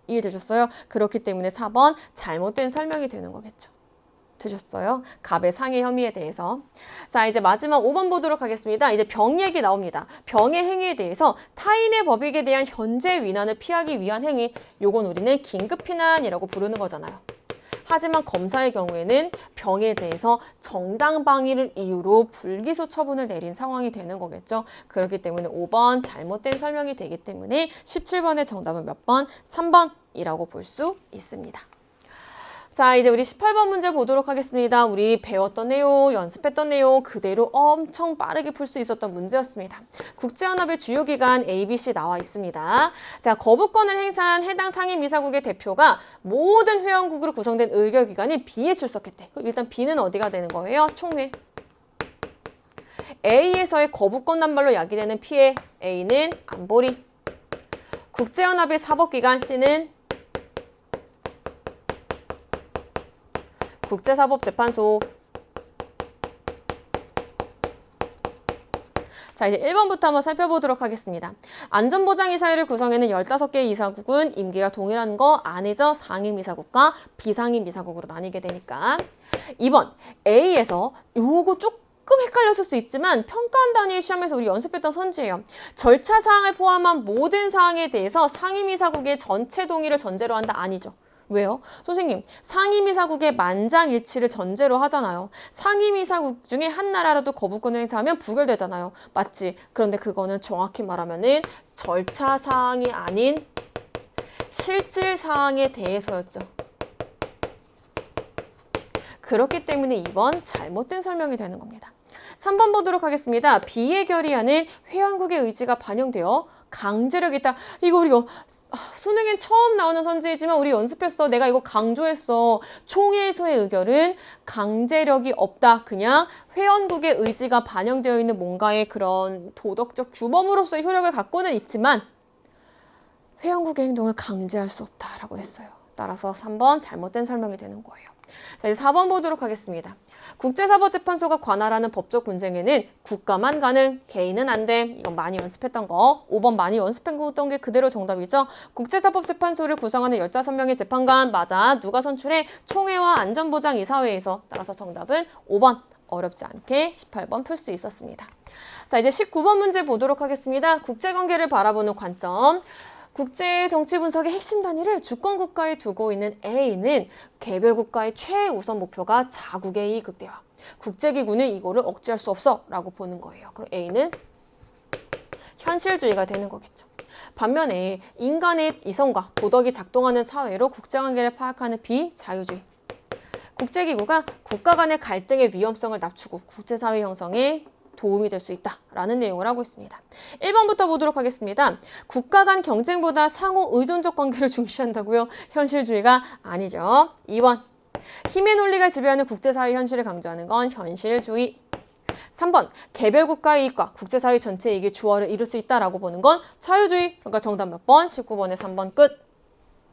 이해되셨어요? 그렇기 때문에 4번 잘못된 설명이 되는 거겠죠. 드셨어요? 갑의 상해 혐의에 대해서. 자, 이제 마지막 5번 보도록 하겠습니다. 이제 병 얘기 나옵니다. 병의 행위에 대해서 타인의 법익에 대한 현재 위난을 피하기 위한 행위, 요건 우리는 긴급피난이라고 부르는 거잖아요. 하지만 검사의 경우에는 병에 대해서 정당방위를 이유로 불기소 처분을 내린 상황이 되는 거겠죠. 그렇기 때문에 5번 잘못된 설명이 되기 때문에 17번의 정답은 몇 번? 3번이라고 볼 수 있습니다. 자, 이제 우리 18번 문제 보도록 하겠습니다. 우리 배웠던 내용, 연습했던 내용 그대로 엄청 빠르게 풀 수 있었던 문제였습니다. 국제연합의 주요 기관 ABC 나와 있습니다. 자, 거부권을 행사한 해당 상임이사국의 대표가 모든 회원국으로 구성된 의결기관인 B에 출석했대. 일단 B는 어디가 되는 거예요? 총회. A에서의 거부권 남발로 야기되는 피해, A는 안보리. 국제연합의 사법기관 C는 국제사법재판소. 자, 이제 1번부터 한번 살펴보도록 하겠습니다. 안전보장이사회를 구성하는 15개의 이사국은 임기가 동일한 거 아니죠? 상임이사국과 비상임이사국으로 나뉘게 되니까. 2번, A에서 요거 조금 헷갈렸을 수 있지만 평가원 단위 시험에서 우리 연습했던 선지예요. 절차 사항을 포함한 모든 사항에 대해서 상임이사국의 전체 동의를 전제로 한다 아니죠. 왜요? 선생님, 상임이사국의 만장일치를 전제로 하잖아요. 상임이사국 중에 한 나라라도 거부권을 행사하면 부결되잖아요. 맞지? 그런데 그거는 정확히 말하면은 절차 사항이 아닌 실질 사항에 대해서였죠. 그렇기 때문에 2번 잘못된 설명이 되는 겁니다. 3번 보도록 하겠습니다. B의 결의안은 회원국의 의지가 반영되어 강제력이 있다. 이거 수능엔 처음 나오는 선지이지만 우리 연습했어. 내가 이거 강조했어. 총회에서의 의결은 강제력이 없다. 그냥 회원국의 의지가 반영되어 있는 뭔가의 그런 도덕적 규범으로서의 효력을 갖고는 있지만 회원국의 행동을 강제할 수 없다라고 했어요. 따라서 3번 잘못된 설명이 되는 거예요. 자, 이제 4번 보도록 하겠습니다. 국제사법재판소가 관할하는 법적 분쟁에는 국가만 가능, 개인은 안 돼. 이건 많이 연습했던 거. 5번 많이 연습했던 게 그대로 정답이죠. 국제사법재판소를 구성하는 15명의 재판관. 맞아. 누가 선출해? 총회와 안전보장이사회에서. 따라서 정답은 5번. 어렵지 않게 18번 풀 수 있었습니다. 자, 이제 19번 문제 보도록 하겠습니다. 국제관계를 바라보는 관점. 국제 정치 분석의 핵심 단위를 주권 국가에 두고 있는 A는 개별 국가의 최우선 목표가 자국의 이익 극대화. 국제기구는 이거를 억제할 수 없어 라고 보는 거예요. 그럼 A는 현실주의가 되는 거겠죠. 반면에 인간의 이성과 도덕이 작동하는 사회로 국제관계를 파악하는 B, 자유주의. 국제기구가 국가 간의 갈등의 위험성을 낮추고 국제사회 형성에 도움이 될 수 있다라는 내용을 하고 있습니다. 1번부터 보도록 하겠습니다. 국가 간 경쟁보다 상호 의존적 관계를 중시한다고요? 현실주의가 아니죠. 2번. 힘의 논리가 지배하는 국제사회 현실을 강조하는 건 현실주의. 3번. 개별 국가의 이익과 국제사회 전체 이익의 조화를 이룰 수 있다라고 보는 건 자유주의. 그러니까 정답 몇 번? 19번에 3번 끝.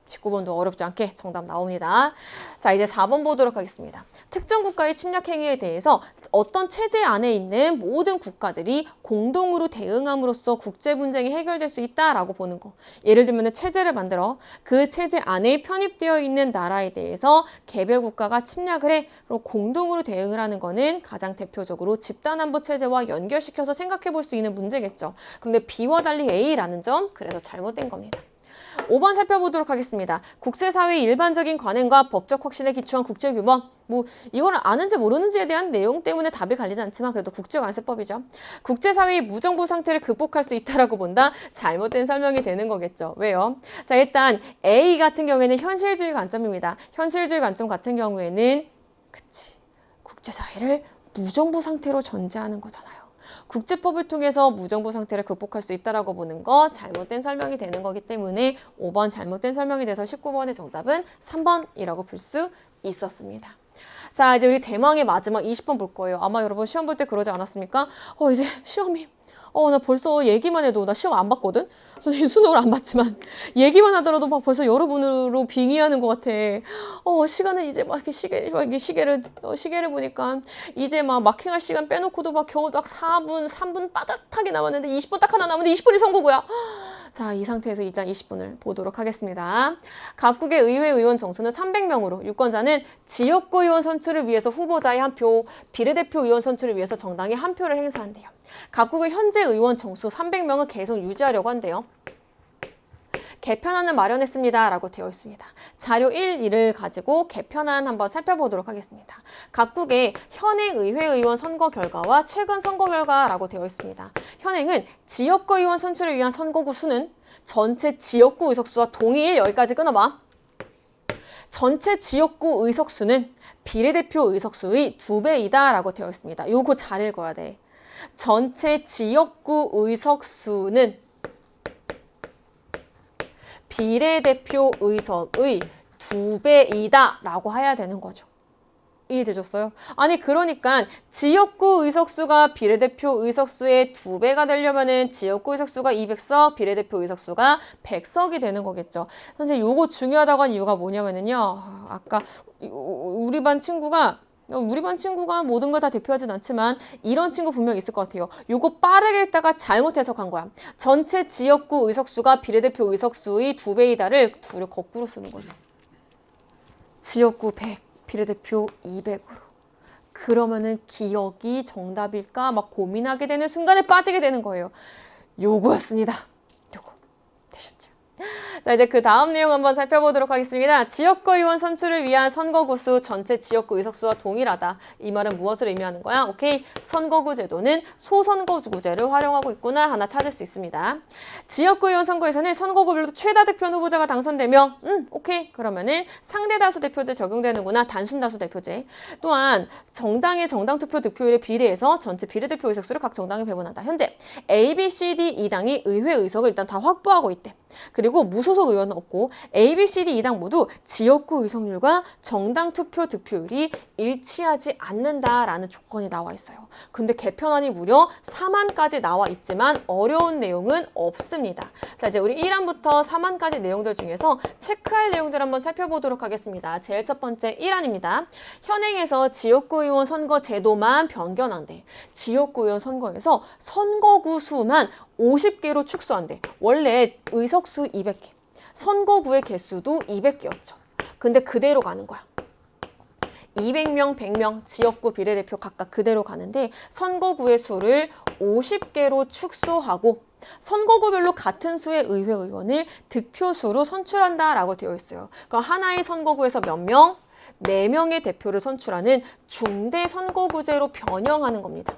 19번도 어렵지 않게 정답 나옵니다. 자, 이제 4번 보도록 하겠습니다. 특정 국가의 침략 행위에 대해서 어떤 체제 안에 있는 모든 국가들이 공동으로 대응함으로써 국제 분쟁이 해결될 수 있다라고 보는 거. 예를 들면 체제를 만들어 그 체제 안에 편입되어 있는 나라에 대해서 개별 국가가 침략을 해. 그럼 공동으로 대응을 하는 거는 가장 대표적으로 집단안보 체제와 연결시켜서 생각해 볼 수 있는 문제겠죠. 그런데 B와 달리 A라는 점, 그래서 잘못된 겁니다. 5번 살펴보도록 하겠습니다. 국제사회의 일반적인 관행과 법적 확신에 기초한 국제규범. 이거는 아는지 모르는지에 대한 내용 때문에 답이 갈리지 않지만 그래도 국제관세법이죠. 국제사회의 무정부 상태를 극복할 수 있다라고 본다? 잘못된 설명이 되는 거겠죠. 왜요? 자, 일단 A 같은 경우에는 현실주의 관점입니다. 현실주의 관점 같은 경우에는 국제사회를 무정부 상태로 전제하는 거잖아요. 국제법을 통해서 무정부 상태를 극복할 수 있다라고 보는 거 잘못된 설명이 되는 거기 때문에 5번 잘못된 설명이 돼서 19번의 정답은 3번이라고 볼 수 있었습니다. 자, 이제 우리 대망의 마지막 20번 볼 거예요. 아마 여러분 시험 볼 때 그러지 않았습니까? 이제 시험이 나 벌써 얘기만 해도 나 시험 안 봤거든? 선생님 수능을 안 봤지만 얘기만 하더라도 막 벌써 여러분으로 빙의하는 것 같아. 시간은 이제 막 이렇게 시계를 보니까 이제 막 마킹할 시간 빼놓고도 막 겨우 막 3분 빠듯하게 남았는데 20분 딱 하나 남았는데 20분이 선거고야. 자, 이 상태에서 일단 20분을 보도록 하겠습니다. 각국의 의회 의원 정수는 300명으로 유권자는 지역구 의원 선출을 위해서 후보자의 한 표, 비례대표 의원 선출을 위해서 정당의 한 표를 행사한대요. 각국의 현재 의원 정수 300명은 계속 유지하려고 한대요. 개편안을 마련했습니다. 라고 되어 있습니다. 자료 1, 2를 가지고 개편안 한번 살펴보도록 하겠습니다. 각국의 현행 의회 의원 선거 결과와 최근 선거 결과라고 되어 있습니다. 현행은 지역구 의원 선출을 위한 선거구 수는 전체 지역구 의석수와 동일, 여기까지 끊어봐. 전체 지역구 의석수는 비례대표 의석수의 2배이다 라고 되어 있습니다. 요거 잘 읽어야 돼. 전체 지역구 의석수는 비례대표 의석의 2배이다 라고 해야 되는 거죠. 이해되셨어요? 아니 그러니까 지역구 의석수가 비례대표 의석수의 2배가 되려면은 지역구 의석수가 200석, 비례대표 의석수가 100석이 되는 거겠죠. 선생님 요거 중요하다고 한 이유가 뭐냐면은요. 아까 우리 반 친구가 모든 걸 다 대표하진 않지만 이런 친구 분명 있을 것 같아요. 요거 빠르게 읽다가 잘못 해석한 거야. 전체 지역구 의석수가 비례대표 의석수의 2배이다를 둘을 거꾸로 쓰는 거지. 지역구 100. 비례대표 200으로. 그러면은 기억이 정답일까 막 고민하게 되는 순간에 빠지게 되는 거예요. 요거였습니다. 요거. 되셨죠? 자, 이제 그 다음 내용 한번 살펴보도록 하겠습니다. 지역구 의원 선출을 위한 선거구 수 전체 지역구 의석수와 동일하다. 이 말은 무엇을 의미하는 거야? 오케이. 선거구 제도는 소선거구제를 활용하고 있구나 하나 찾을 수 있습니다. 지역구 의원 선거에서는 선거구별로 최다 득표한 후보자가 당선되며 오케이. 그러면은 상대다수 대표제 적용되는구나. 단순다수 대표제. 또한 정당의 정당 투표 득표율에 비례해서 전체 비례대표 의석수를 각 정당에 배분한다. 현재 A, B, C, D 2당이 의회 의석을 일단 다 확보하고 있대. 그리고 무소속 의원은 없고 A, B, C, D 2당 모두 지역구 의석률과 정당 투표 득표율이 일치하지 않는다라는 조건이 나와 있어요. 근데 개편안이 무려 4만까지 나와 있지만 어려운 내용은 없습니다. 자, 이제 우리 1안부터 4만까지 내용들 중에서 체크할 내용들 한번 살펴보도록 하겠습니다. 제일 첫 번째 1안입니다. 현행에서 지역구 의원 선거 제도만 변경한대. 지역구 의원 선거에서 선거구 수만 50개로 축소한대. 원래 의석수 200개, 선거구의 개수도 200개였죠. 근데 그대로 가는 거야. 200명, 100명 지역구 비례대표 각각 그대로 가는데 선거구의 수를 50개로 축소하고 선거구별로 같은 수의 의회 의원을 득표수로 선출한다라고 되어 있어요. 그럼 하나의 선거구에서 몇 명? 4명의 대표를 선출하는 중대 선거구제로 변형하는 겁니다.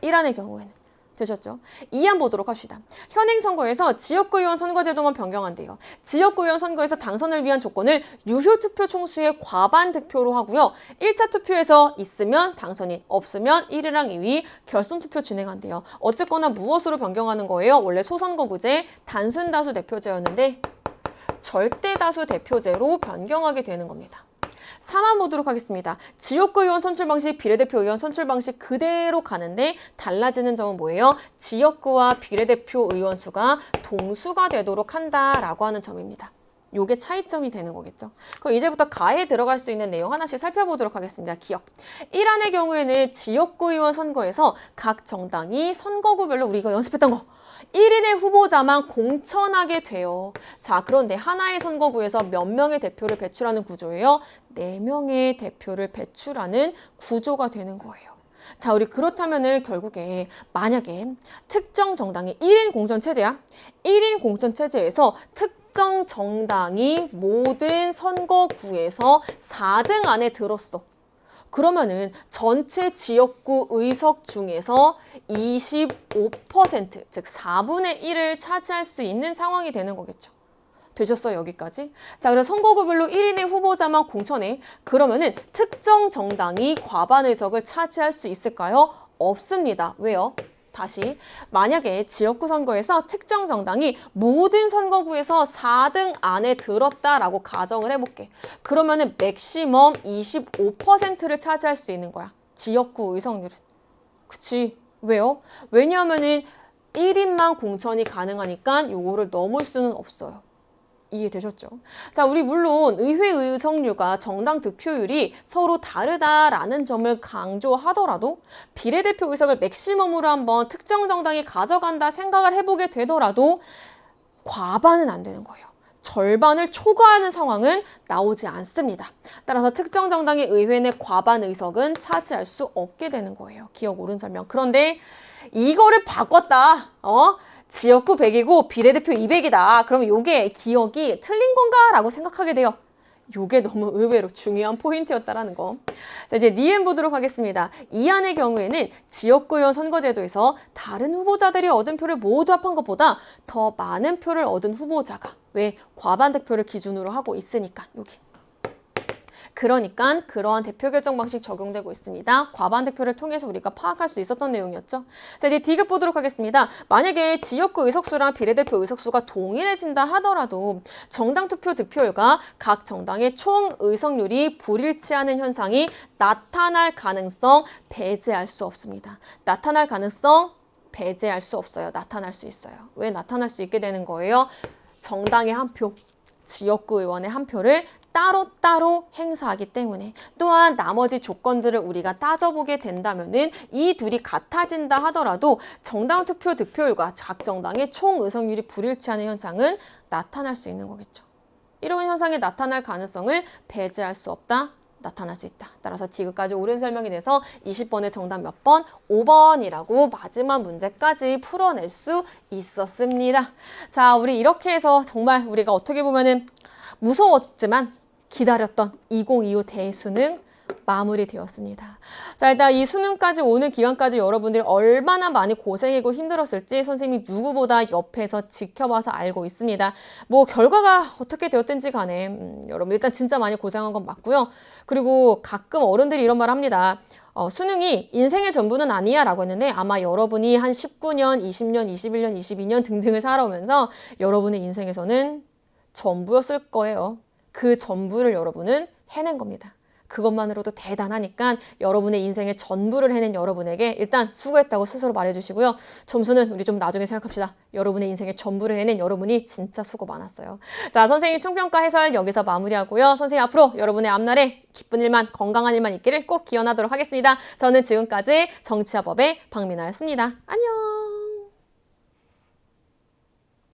1안의 경우에는. 되셨죠? 2안 보도록 합시다. 현행 선거에서 지역구 의원 선거제도만 변경한대요. 지역구 의원 선거에서 당선을 위한 조건을 유효 투표 총수의 과반 득표로 하고요. 1차 투표에서 있으면 당선인, 없으면 1위랑 2위 결선 투표 진행한대요. 어쨌거나 무엇으로 변경하는 거예요? 원래 소선거구제 단순다수 대표제였는데 절대다수 대표제로 변경하게 되는 겁니다. 3안 보도록 하겠습니다. 지역구 의원 선출 방식, 비례대표 의원 선출 방식 그대로 가는데 달라지는 점은 뭐예요? 지역구와 비례대표 의원 수가 동수가 되도록 한다라고 하는 점입니다. 요게 차이점이 되는 거겠죠. 그럼 이제부터 가에 들어갈 수 있는 내용 하나씩 살펴보도록 하겠습니다. 기억. 1안의 경우에는 지역구 의원 선거에서 각 정당이 선거구별로 우리가 연습했던 거 1인의 후보자만 공천하게 돼요. 자, 그런데 하나의 선거구에서 몇 명의 대표를 배출하는 구조예요? 4명의 대표를 배출하는 구조가 되는 거예요. 자, 우리 그렇다면은 결국에 만약에 특정 정당이 1인 공천체제야. 1인 공천체제에서 특정 정당이 모든 선거구에서 4등 안에 들었어. 그러면은 전체 지역구 의석 중에서 25%, 즉 4분의 1을 차지할 수 있는 상황이 되는 거겠죠. 되셨어요, 여기까지? 자, 그래서 선거구별로 1인의 후보자만 공천해. 그러면은 특정 정당이 과반 의석을 차지할 수 있을까요? 없습니다. 왜요? 다시 만약에 지역구 선거에서 특정 정당이 모든 선거구에서 4등 안에 들었다라고 가정을 해볼게. 그러면은 맥시멈 25%를 차지할 수 있는 거야. 지역구 의석률은. 그치? 왜요? 왜냐하면은 1인만 공천이 가능하니까 요거를 넘을 수는 없어요. 이해되셨죠? 자, 우리 물론 의회 의석률과 정당 득표율이 서로 다르다라는 점을 강조하더라도 비례대표 의석을 맥시멈으로 한번 특정 정당이 가져간다 생각을 해보게 되더라도 과반은 안 되는 거예요. 절반을 초과하는 상황은 나오지 않습니다. 따라서 특정 정당의 의회 내 과반 의석은 차지할 수 없게 되는 거예요. 기억 옳은 설명. 그런데 이거를 바꿨다. 지역구 100이고 비례대표 200이다. 그러면 요게 기억이 틀린 건가? 라고 생각하게 돼요. 요게 너무 의외로 중요한 포인트였다라는 거. 자, 이제 니은 보도록 하겠습니다. 이안의 경우에는 지역구 의원 선거제도에서 다른 후보자들이 얻은 표를 모두 합한 것보다 더 많은 표를 얻은 후보자가 왜? 과반 득표를 기준으로 하고 있으니까 여기. 그러니까 그러한 대표 결정 방식 적용되고 있습니다. 과반 대표를 통해서 우리가 파악할 수 있었던 내용이었죠. 자, 이제 D급 보도록 하겠습니다. 만약에 지역구 의석수랑 비례대표 의석수가 동일해진다 하더라도 정당 투표 득표율과 각 정당의 총 의석률이 불일치하는 현상이 나타날 가능성 배제할 수 없습니다. 나타날 가능성 배제할 수 없어요. 나타날 수 있어요. 왜 나타날 수 있게 되는 거예요? 정당의 한 표, 지역구 의원의 한 표를 따로따로 행사하기 때문에 또한 나머지 조건들을 우리가 따져보게 된다면은 이 둘이 같아진다 하더라도 정당 투표 득표율과 각 정당의 총 의석률이 불일치하는 현상은 나타날 수 있는 거겠죠. 이런 현상이 나타날 가능성을 배제할 수 없다. 나타날 수 있다. 따라서 D급까지 옳은 설명이 돼서 20번의 정답 몇 번? 5번이라고 마지막 문제까지 풀어낼 수 있었습니다. 자, 우리 이렇게 해서 정말 우리가 어떻게 보면은 무서웠지만 기다렸던 2025 대수능 마무리되었습니다. 자, 일단 이 수능까지 오는 기간까지 여러분들이 얼마나 많이 고생하고 힘들었을지 선생님이 누구보다 옆에서 지켜봐서 알고 있습니다. 뭐 결과가 어떻게 되었든지 간에 여러분 일단 진짜 많이 고생한 건 맞고요. 그리고 가끔 어른들이 이런 말 합니다. 수능이 인생의 전부는 아니야 라고 했는데 아마 여러분이 한 19년, 20년, 21년, 22년 등등을 살아오면서 여러분의 인생에서는 전부였을 거예요. 그 전부를 여러분은 해낸 겁니다. 그것만으로도 대단하니까 여러분의 인생의 전부를 해낸 여러분에게 일단 수고했다고 스스로 말해주시고요. 점수는 우리 좀 나중에 생각합시다. 여러분의 인생의 전부를 해낸 여러분이 진짜 수고 많았어요. 자, 선생님 총평가 해설 여기서 마무리하고요. 선생님 앞으로 여러분의 앞날에 기쁜 일만 건강한 일만 있기를 꼭 기원하도록 하겠습니다. 저는 지금까지 정치화법의 박민아였습니다. 안녕.